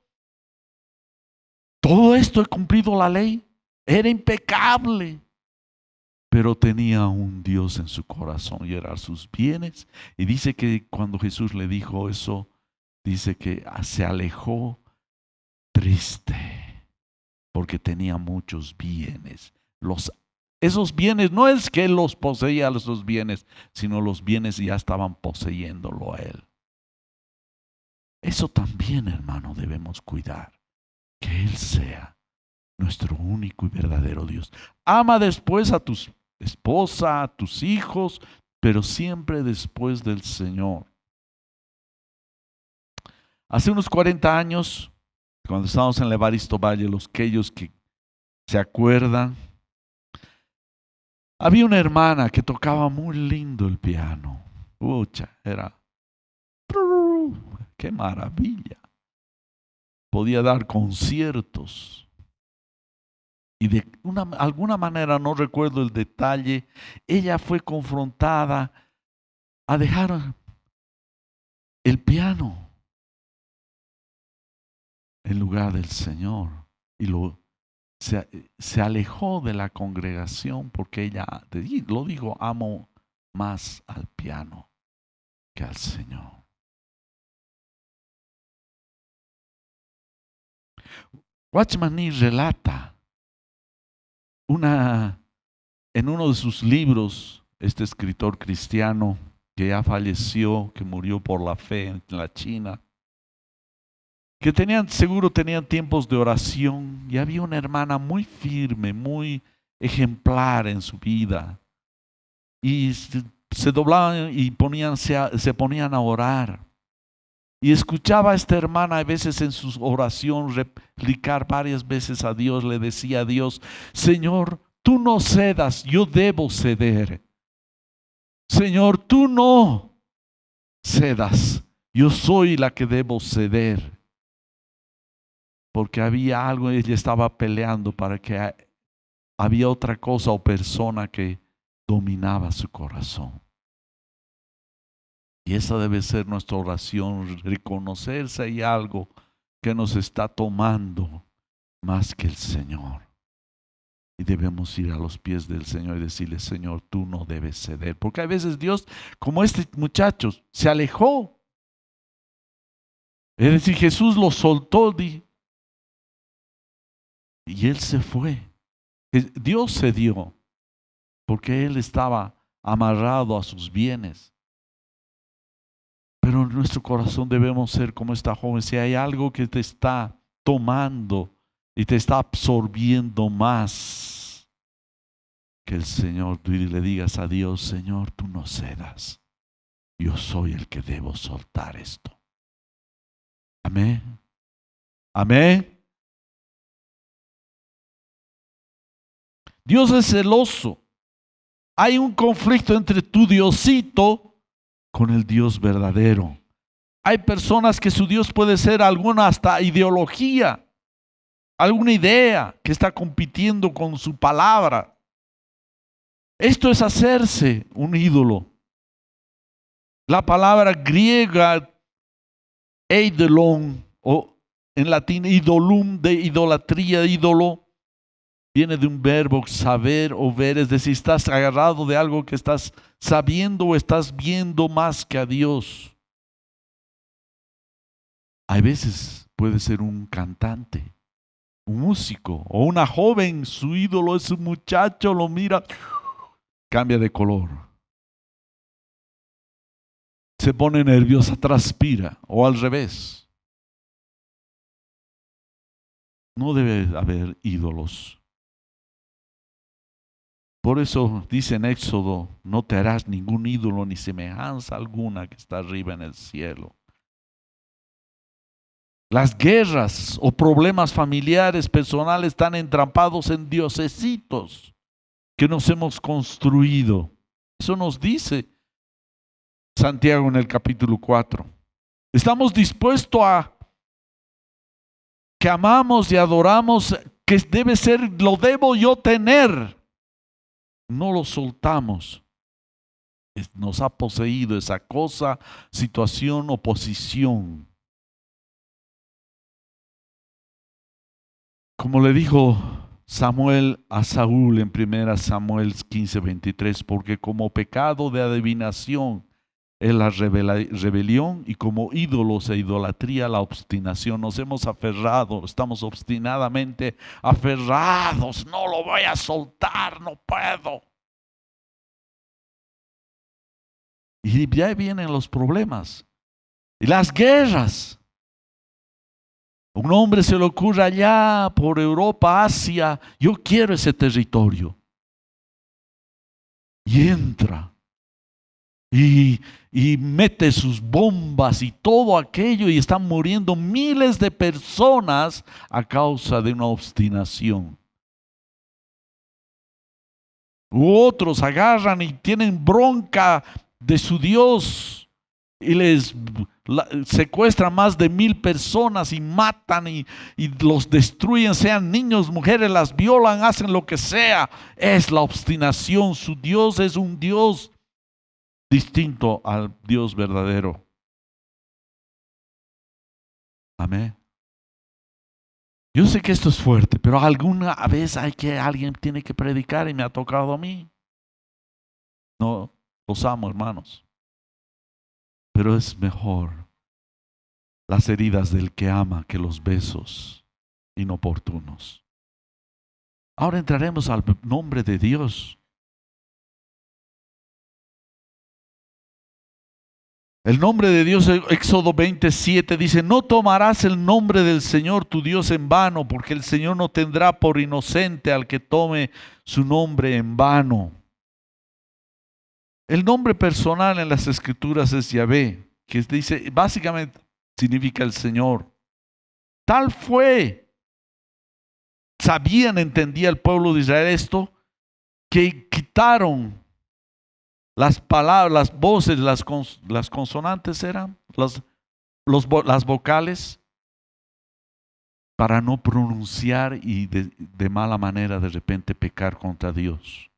Todo esto he cumplido la ley. Era impecable. Pero tenía un Dios en su corazón y eran sus bienes. Y dice que cuando Jesús le dijo eso, dice que se alejó triste porque tenía muchos bienes. Esos bienes no es que él los poseía, esos bienes, sino los bienes ya estaban poseyéndolo a él. Eso también, hermano, debemos cuidar. Que Él sea nuestro único y verdadero Dios. Ama después a tu esposa, a tus hijos, pero siempre después del Señor. Hace unos 40 años, cuando estábamos en el Evaristo Valle, aquellos que se acuerdan, había una hermana que tocaba muy lindo el piano. Era ¡qué maravilla! Podía dar conciertos. Y de alguna manera, no recuerdo el detalle, ella fue confrontada a dejar el piano en lugar del Señor. Y se alejó de la congregación porque ella, lo dijo, amo más al piano que al Señor. Watchman Nee relata en uno de sus libros, este escritor cristiano que ya falleció, que murió por la fe en la China, que seguro tenían tiempos de oración y había una hermana muy firme, muy ejemplar en su vida. Y se doblaban y se ponían a orar. Y escuchaba a esta hermana a veces en su oración replicar varias veces a Dios, le decía a Dios, Señor, tú no cedas, yo debo ceder. Señor, tú no cedas. Yo soy la que debo ceder. Porque había algo, ella estaba peleando para que había otra cosa o persona que dominaba su corazón. Y esa debe ser nuestra oración, reconocer si hay algo que nos está tomando más que el Señor. Y debemos ir a los pies del Señor y decirle, Señor, tú no debes ceder. Porque a veces Dios, como este muchacho, se alejó. Es decir, Jesús lo soltó y él se fue. Dios cedió porque él estaba amarrado a sus bienes. Pero en nuestro corazón debemos ser como esta joven. Si hay algo que te está tomando y te está absorbiendo más, que el Señor, tú le digas a Dios, Señor, tú no cedas. Yo soy el que debo soltar esto. Amén. Amén. Dios es celoso. Hay un conflicto entre tu Diosito con el Dios verdadero. Hay personas que su Dios puede ser alguna hasta ideología, alguna idea que está compitiendo con su palabra. Esto es hacerse un ídolo. La palabra griega eidolon o en latín idolum, de idolatría, ídolo, viene de un verbo saber o ver, es decir, estás agarrado de algo que estás sabiendo o estás viendo más que a Dios. A veces puede ser un cantante, un músico o una joven, su ídolo es un muchacho, lo mira, cambia de color. Se pone nerviosa, transpira o al revés. No debe haber ídolos. Por eso dice en Éxodo, no te harás ningún ídolo ni semejanza alguna que está arriba en el cielo. Las guerras o problemas familiares, personales, están entrampados en diosesitos que nos hemos construido. Eso nos dice Santiago en el capítulo 4. Estamos dispuestos a que amamos y adoramos, que debe ser, lo debo yo tener. No lo soltamos. Nos ha poseído esa cosa, situación o posición. Como le dijo Samuel a Saúl en 1 Samuel 15:23, porque como pecado de adivinación es la rebelión y como ídolos e idolatría la obstinación. Nos hemos aferrado, estamos obstinadamente aferrados, no lo voy a soltar, no puedo. Y ya vienen los problemas y las guerras. Un hombre se le ocurre allá por Europa, Asia, yo quiero ese territorio. Y entra y mete sus bombas y todo aquello y están muriendo miles de personas a causa de una obstinación. U otros agarran y tienen bronca de su Dios y les secuestran más de 1000 personas y matan y los destruyen, sean niños, mujeres, las violan, hacen lo que sea. Es la obstinación. Su Dios es un Dios distinto al Dios verdadero. Amén. Yo sé que esto es fuerte, pero alguna vez alguien tiene que predicar y me ha tocado a mí. No, los amo, hermanos. Pero es mejor las heridas del que ama que los besos inoportunos. Ahora entraremos al nombre de Dios. El nombre de Dios, Éxodo 27 dice, no tomarás el nombre del Señor tu Dios en vano, porque el Señor no tendrá por inocente al que tome su nombre en vano. El nombre personal en las Escrituras es Yahvé, que dice, básicamente significa el Señor. Tal fue, entendía el pueblo de Israel esto, que quitaron Las palabras, las voces, las consonantes eran, las vocales, para no pronunciar y de mala manera de repente pecar contra Dios.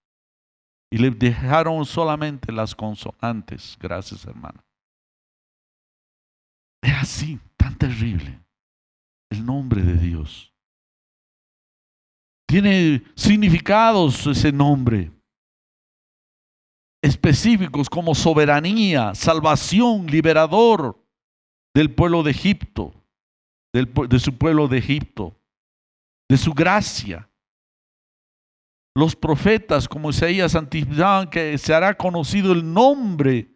Y le dejaron solamente las consonantes. Gracias, hermano. Es así, tan terrible el nombre de Dios. Tiene significados ese nombre específicos como soberanía, salvación, liberador del pueblo de Egipto, de su pueblo de Egipto, de su gracia. Los profetas como Isaías anticipaban que se hará conocido el nombre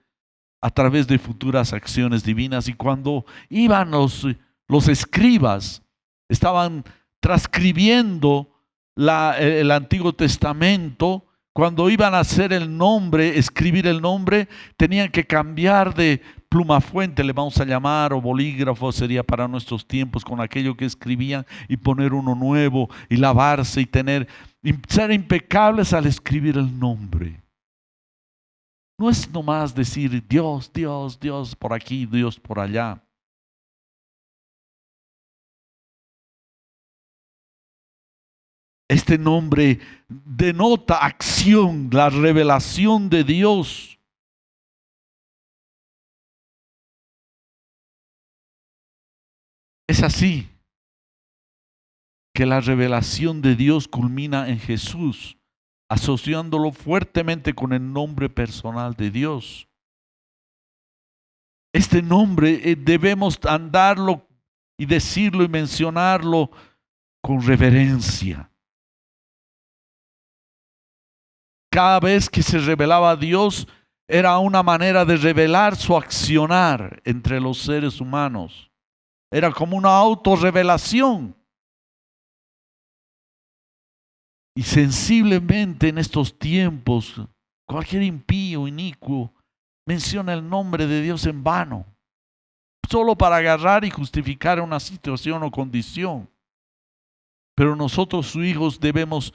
a través de futuras acciones divinas, y cuando iban los escribas, estaban transcribiendo el Antiguo Testamento. Cuando iban a hacer el nombre, escribir el nombre, tenían que cambiar de pluma fuente, le vamos a llamar, o bolígrafo sería para nuestros tiempos, con aquello que escribían, y poner uno nuevo y lavarse y ser impecables al escribir el nombre. No es nomás decir Dios, Dios, Dios por aquí, Dios por allá. Este nombre denota acción, la revelación de Dios. Es así que la revelación de Dios culmina en Jesús, asociándolo fuertemente con el nombre personal de Dios. Este nombre debemos andarlo y decirlo y mencionarlo con reverencia. Cada vez que se revelaba a Dios, era una manera de revelar su accionar entre los seres humanos. Era como una autorrevelación. Y sensiblemente en estos tiempos, cualquier impío, inicuo, menciona el nombre de Dios en vano, solo para agarrar y justificar una situación o condición. Pero nosotros, sus hijos, debemos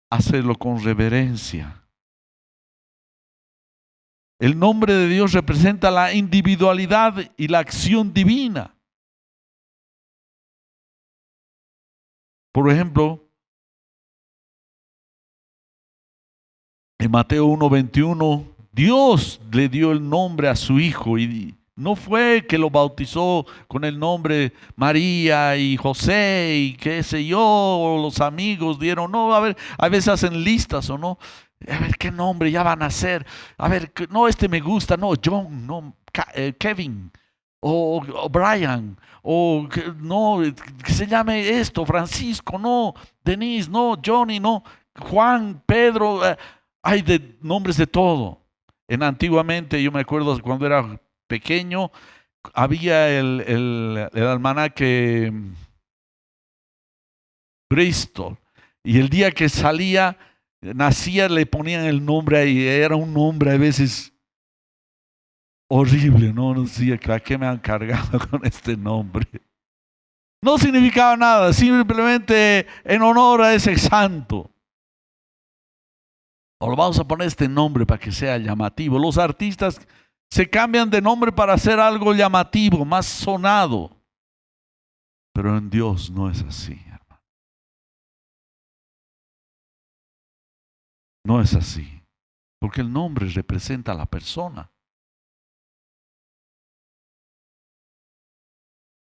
hacerlo con reverencia. El nombre de Dios representa la individualidad y la acción divina. Por ejemplo, en Mateo 1:21, Dios le dio el nombre a su hijo, y no fue que lo bautizó con el nombre María y José y qué sé yo, o los amigos dieron. No, a ver, a veces hacen listas o no. A ver qué nombre ya van a hacer. A ver, no, este me gusta, no, John, no, Kevin, o Brian, o no, que se llame esto, Francisco, no, Denise, no, Johnny, no, Juan, Pedro. Hay de nombres de todo. Antiguamente, yo me acuerdo cuando era pequeño, había el almanaque Bristol, y el día que salía, nacía, le ponían el nombre ahí. Era un nombre a veces horrible, no decía, ¿a qué me han cargado con este nombre? No significaba nada, simplemente en honor a ese santo. O lo vamos a poner este nombre para que sea llamativo. Los artistas se cambian de nombre para hacer algo llamativo, más sonado. Pero en Dios no es así, hermano. No es así. Porque el nombre representa a la persona.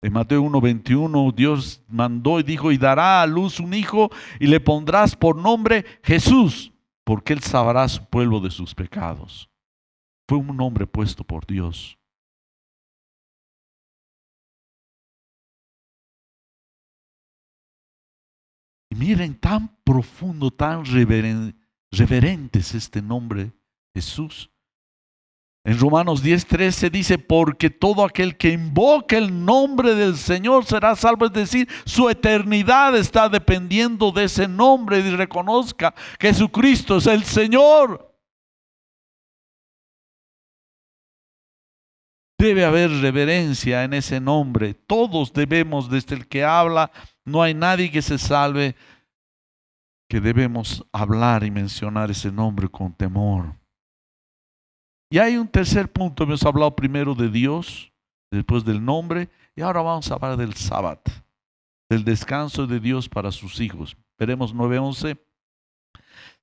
En Mateo 1:21, Dios mandó y dijo: y dará a luz un hijo y le pondrás por nombre Jesús, porque él salvará a su pueblo de sus pecados. Fue un nombre puesto por Dios. Y miren, tan profundo, tan reverente es este nombre, Jesús. En Romanos 10:13 dice: porque todo aquel que invoque el nombre del Señor será salvo. Es decir, su eternidad está dependiendo de ese nombre, y reconozca que Jesucristo es el Señor. Debe haber reverencia en ese nombre. Todos debemos, desde el que habla, no hay nadie que se salve, que debemos hablar y mencionar ese nombre con temor. Y hay un tercer punto. Hemos hablado primero de Dios, después del nombre, y ahora vamos a hablar del sábado, del descanso de Dios para sus hijos. Veremos 9:11.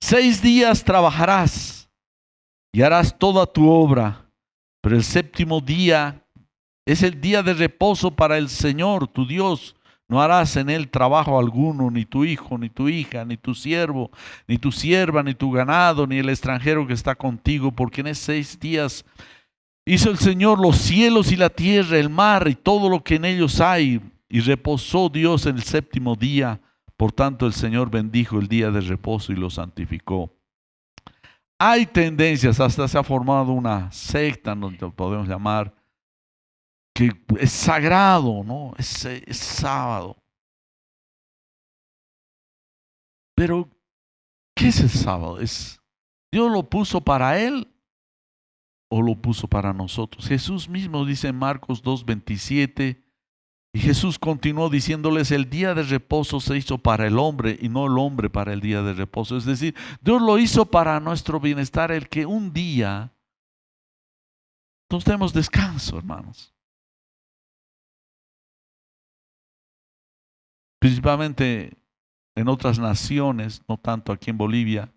6 días trabajarás y harás toda tu obra, pero el séptimo día es el día de reposo para el Señor, tu Dios. No harás en él trabajo alguno, ni tu hijo, ni tu hija, ni tu siervo, ni tu sierva, ni tu ganado, ni el extranjero que está contigo, porque en esos 6 días hizo el Señor los cielos y la tierra, el mar y todo lo que en ellos hay, y reposó Dios en el séptimo día. Por tanto, el Señor bendijo el día de reposo y lo santificó. Hay tendencias, hasta se ha formado una secta, no lo podemos llamar, que es sagrado, ¿no? Es sábado. Pero, ¿qué es el sábado? ¿Dios lo puso para él o lo puso para nosotros? Jesús mismo dice en Marcos 2:27, y Jesús continuó diciéndoles: el día de reposo se hizo para el hombre y no el hombre para el día de reposo. Es decir, Dios lo hizo para nuestro bienestar, el que un día nos demos descanso, hermanos. Principalmente en otras naciones, no tanto aquí en Bolivia,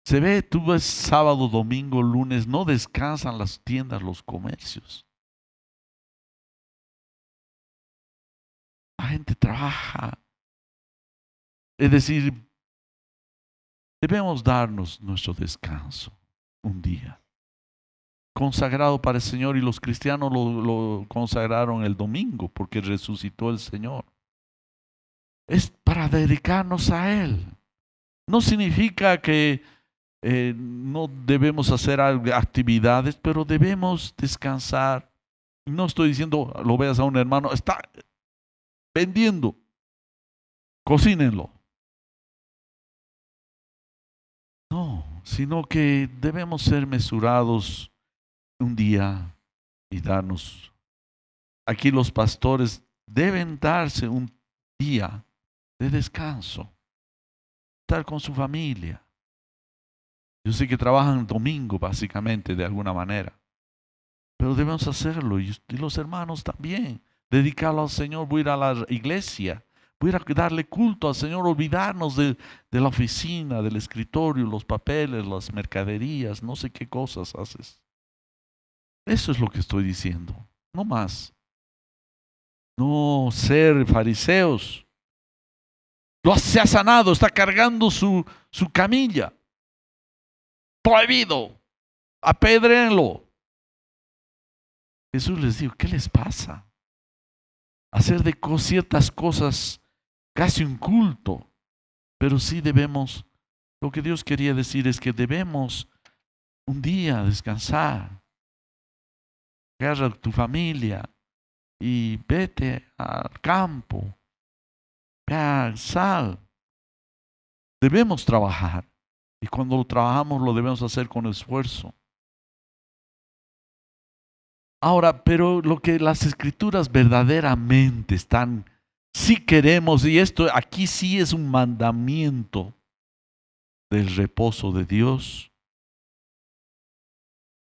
se ve, tú ves sábado, domingo, lunes, no descansan las tiendas, los comercios. La gente trabaja. Es decir, debemos darnos nuestro descanso un día, consagrado para el Señor, y los cristianos lo consagraron el domingo porque resucitó el Señor. Es para dedicarnos a Él. No significa que no debemos hacer actividades, pero debemos descansar. No estoy diciendo, lo veas a un hermano, está vendiendo, cocínenlo. No, sino que debemos ser mesurados un día y darnos. Aquí los pastores deben darse un día de descanso, estar con su familia. Yo sé que trabajan el domingo básicamente de alguna manera, pero debemos hacerlo, y los hermanos también, dedicarlo al Señor. Voy a ir a la iglesia, voy a darle culto al Señor, olvidarnos de la oficina, del escritorio, los papeles, las mercaderías, no sé qué cosas haces. Eso es lo que estoy diciendo, no más. No ser fariseos. Se ha sanado, está cargando su camilla. Prohibido, apedréenlo. Jesús les dijo: ¿qué les pasa? Hacer de ciertas cosas casi un culto, pero sí debemos, lo que Dios quería decir es que debemos un día descansar. Agarra a tu familia y vete al campo, sal. Debemos trabajar, y cuando lo trabajamos lo debemos hacer con esfuerzo. Ahora, pero lo que las escrituras verdaderamente están, si queremos, y esto aquí sí es un mandamiento del reposo de Dios,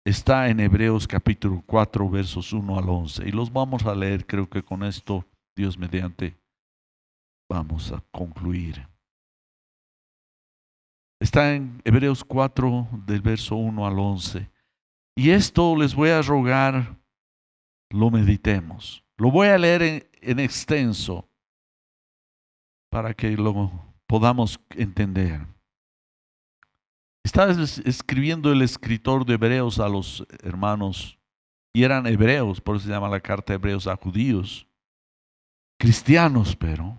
está en Hebreos capítulo 4, versos 1 al 11. Y los vamos a leer, creo que con esto, Dios mediante, vamos a concluir. Está en Hebreos 4, del verso 1 al 11. Y esto les voy a rogar, lo meditemos. Lo voy a leer en extenso para que lo podamos entender. Está escribiendo el escritor de Hebreos a los hermanos, y eran hebreos, por eso se llama la carta de Hebreos a judíos, cristianos, pero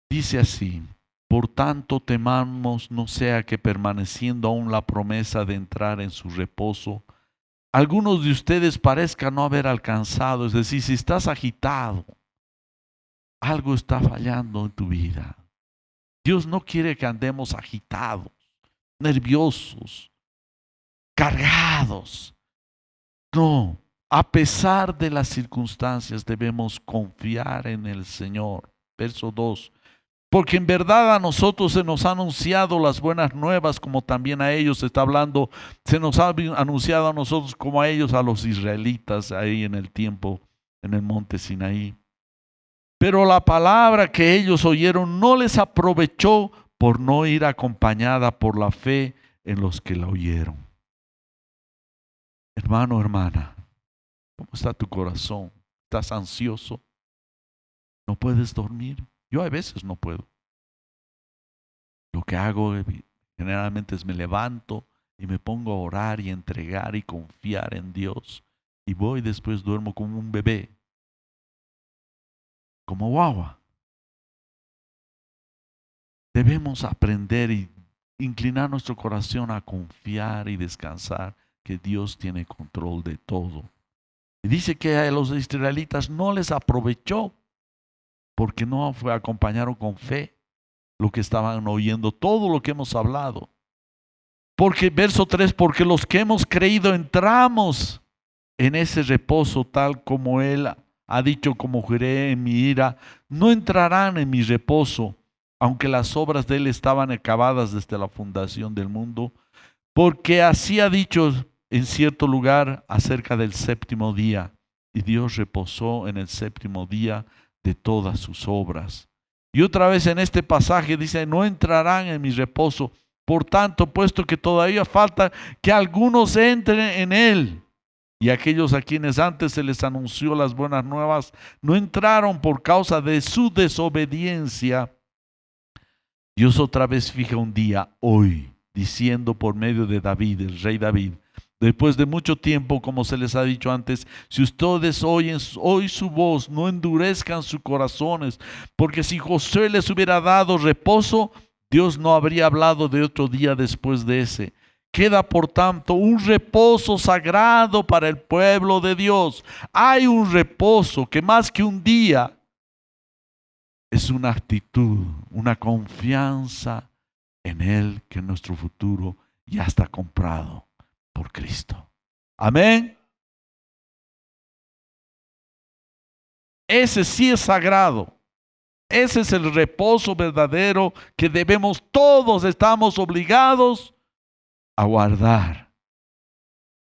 dice así: por tanto temamos no sea que, permaneciendo aún la promesa de entrar en su reposo, algunos de ustedes parezcan no haber alcanzado. Es decir, si estás agitado, algo está fallando en tu vida. Dios no quiere que andemos agitados, nerviosos, cargados. No, a pesar de las circunstancias debemos confiar en el Señor. Verso 2. Porque en verdad a nosotros se nos ha anunciado las buenas nuevas, como también a ellos se está hablando, se nos ha anunciado a nosotros como a ellos, a los israelitas, ahí en el tiempo, en el monte Sinaí. Pero la palabra que ellos oyeron no les aprovechó por no ir acompañada por la fe en los que la oyeron. Hermano, hermana, ¿cómo está tu corazón? ¿Estás ansioso? ¿No puedes dormir? Yo a veces no puedo. Lo que hago generalmente es me levanto y me pongo a orar y entregar y confiar en Dios. Y voy después duermo como un bebé, como guagua. Debemos aprender y inclinar nuestro corazón a confiar y descansar que Dios tiene control de todo. Y dice que a los israelitas no les aprovechó porque no acompañaron con fe lo que estaban oyendo, todo lo que hemos hablado. Porque, verso 3, porque los que hemos creído entramos en ese reposo tal como Él ha dicho, como juré en mi ira, no entrarán en mi reposo, aunque las obras de Él estaban acabadas desde la fundación del mundo, porque así ha dicho en cierto lugar acerca del séptimo día, y Dios reposó en el séptimo día de todas sus obras. Y otra vez en este pasaje dice, no entrarán en mi reposo. Por tanto, puesto que todavía falta que algunos entren en él, y aquellos a quienes antes se les anunció las buenas nuevas no entraron por causa de su desobediencia, Dios otra vez fija un día, hoy, diciendo por medio de David, el rey David, después de mucho tiempo, como se les ha dicho antes, si ustedes oyen hoy su voz, no endurezcan sus corazones, porque si Josué les hubiera dado reposo, Dios no habría hablado de otro día después de ese. Queda por tanto un reposo sagrado para el pueblo de Dios. Hay un reposo que más que un día es una actitud, una confianza en Él, que nuestro futuro ya está comprado por Cristo. Amén. Ese sí es sagrado. Ese es el reposo verdadero que debemos, todos estamos obligados a guardar.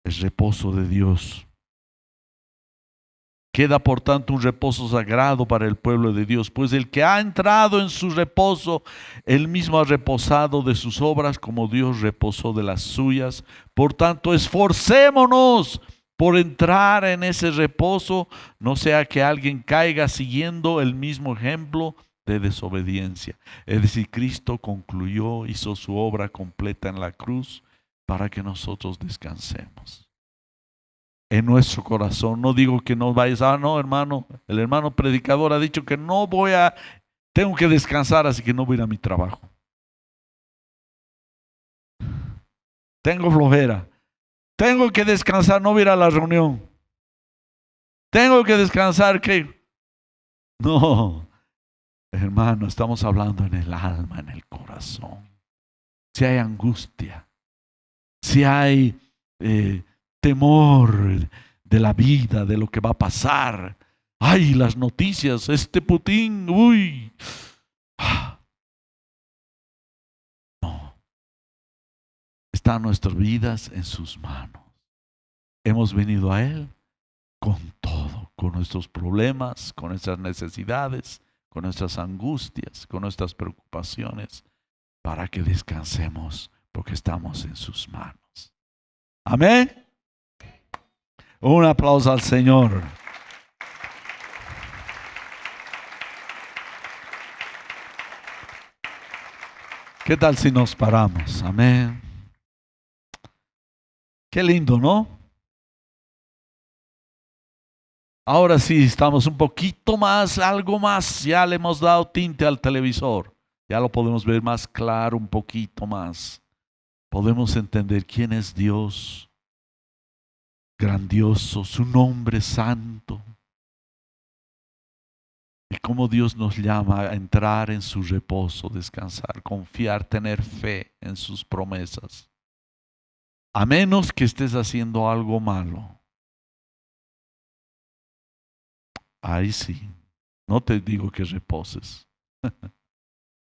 El reposo de Dios. Queda por tanto un reposo sagrado para el pueblo de Dios, pues el que ha entrado en su reposo, él mismo ha reposado de sus obras como Dios reposó de las suyas. Por tanto, esforcémonos por entrar en ese reposo, no sea que alguien caiga siguiendo el mismo ejemplo de desobediencia. Es decir, Cristo concluyó, hizo su obra completa en la cruz para que nosotros descansemos en nuestro corazón. No digo que no vayas, no, hermano, el hermano predicador ha dicho que tengo que descansar, así que no voy a ir a mi trabajo. Tengo flojera. Tengo que descansar, no voy a ir a la reunión. Tengo que descansar, que no, hermano, estamos hablando en el alma, en el corazón. Si hay angustia, si hay temor de la vida, de lo que va a pasar. Ay, las noticias, este Putin, uy. No, están nuestras vidas en sus manos. Hemos venido a Él con todo, con nuestros problemas, con nuestras necesidades, con nuestras angustias, con nuestras preocupaciones, para que descansemos, porque estamos en sus manos. Amén. Un aplauso al Señor. ¿Qué tal si nos paramos? Amén. Qué lindo, ¿no? Ahora sí, estamos un poquito más, algo más. Ya le hemos dado tinte al televisor. Ya lo podemos ver más claro, un poquito más. Podemos entender quién es Dios. Grandioso, su nombre santo. Y cómo Dios nos llama a entrar en su reposo, descansar, confiar, tener fe en sus promesas. A menos que estés haciendo algo malo. Ahí sí, no te digo que reposes.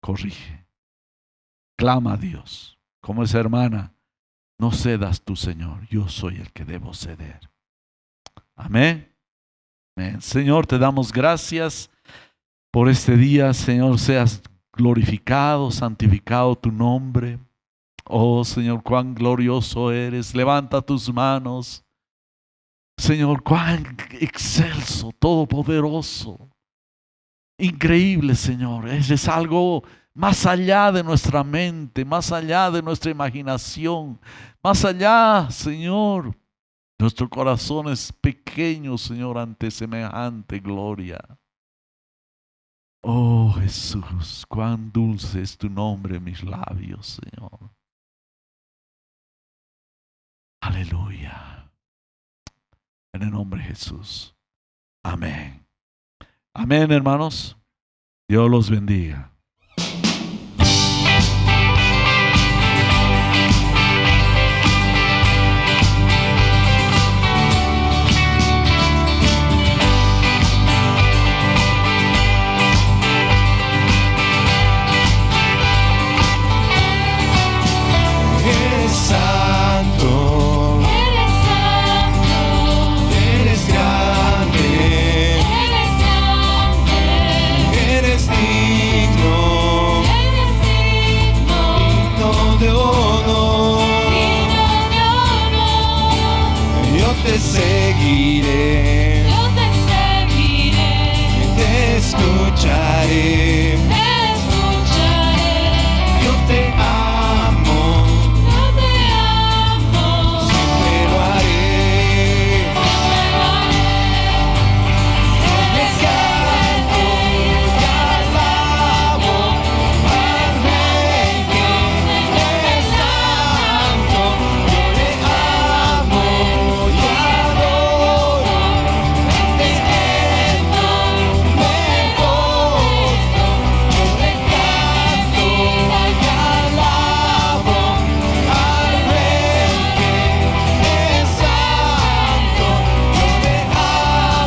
corrige. Clama a Dios. Como esa hermana, no cedas tú, Señor. Yo soy el que debo ceder. Amén. Amén. Señor, te damos gracias por este día. Señor, seas glorificado, santificado tu nombre. Oh, Señor, cuán glorioso eres. Levanta tus manos. Señor, cuán excelso, todopoderoso. Increíble, Señor. Es algo más allá de nuestra mente, más allá de nuestra imaginación, más allá, Señor. Nuestro corazón es pequeño, Señor, ante semejante gloria. Oh, Jesús, cuán dulce es tu nombre en mis labios, Señor. Aleluya. En el nombre de Jesús. Amén. Amén, hermanos. Dios los bendiga. Te seguiré, yo te seguiré, te escucharé, yo te amo, siempre lo haré, te canto y alabo al Rey que es santo, yo te amo.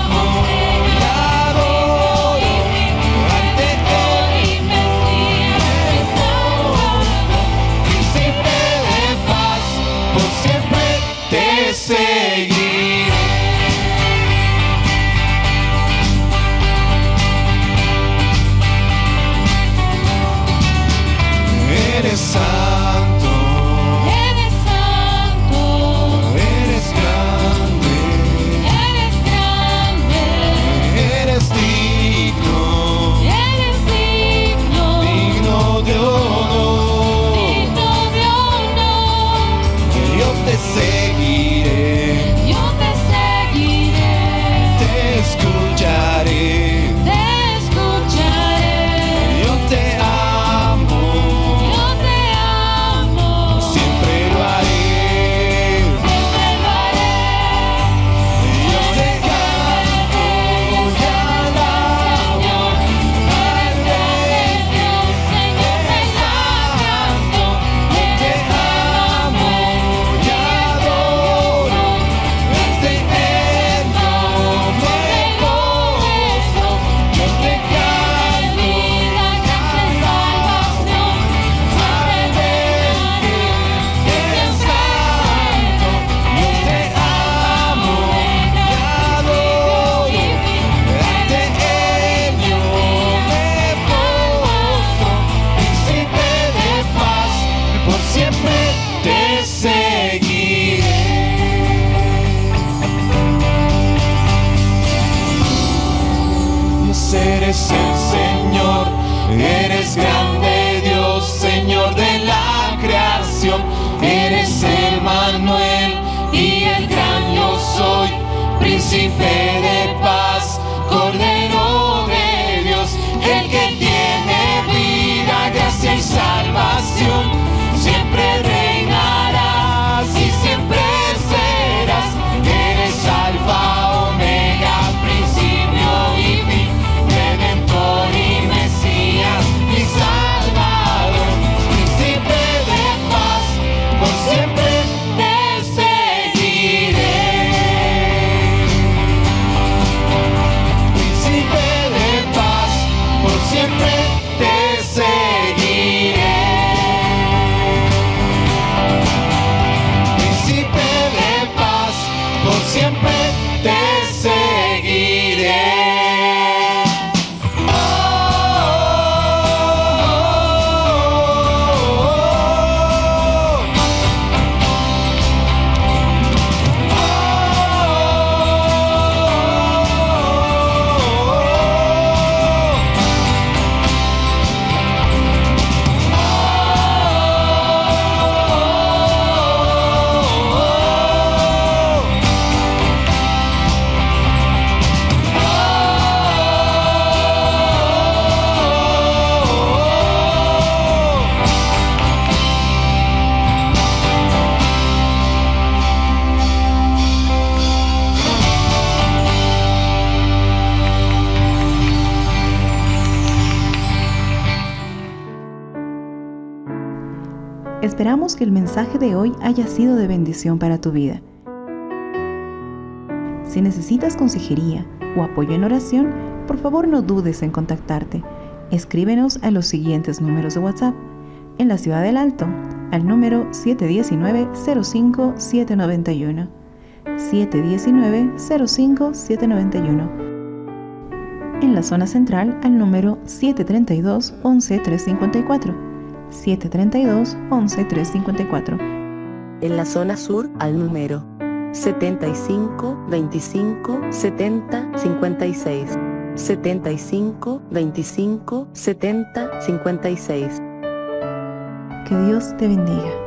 Eres el Señor, eres grande Dios, Señor de la creación, eres el Manuel y el gran yo soy, príncipe de paz, Cordero de Dios, el que tiene vida, gracia y salvación, siempre reinarás y siempre serás, eres Alfa, Omega, principio y fin, Redentor y Mesías, mi Salvador, príncipe de paz, por siempre te seguiré. Esperamos que el mensaje de hoy haya sido de bendición para tu vida. Si necesitas consejería o apoyo en oración, por favor no dudes en contactarte. Escríbenos a los siguientes números de WhatsApp. En la Ciudad del Alto, al número 719-05-791. 719-05-791. En la zona central, al número 732-11354. 732-11354. En la zona sur, al número 75 25 70 56. 75 25 70 56. Que Dios te bendiga.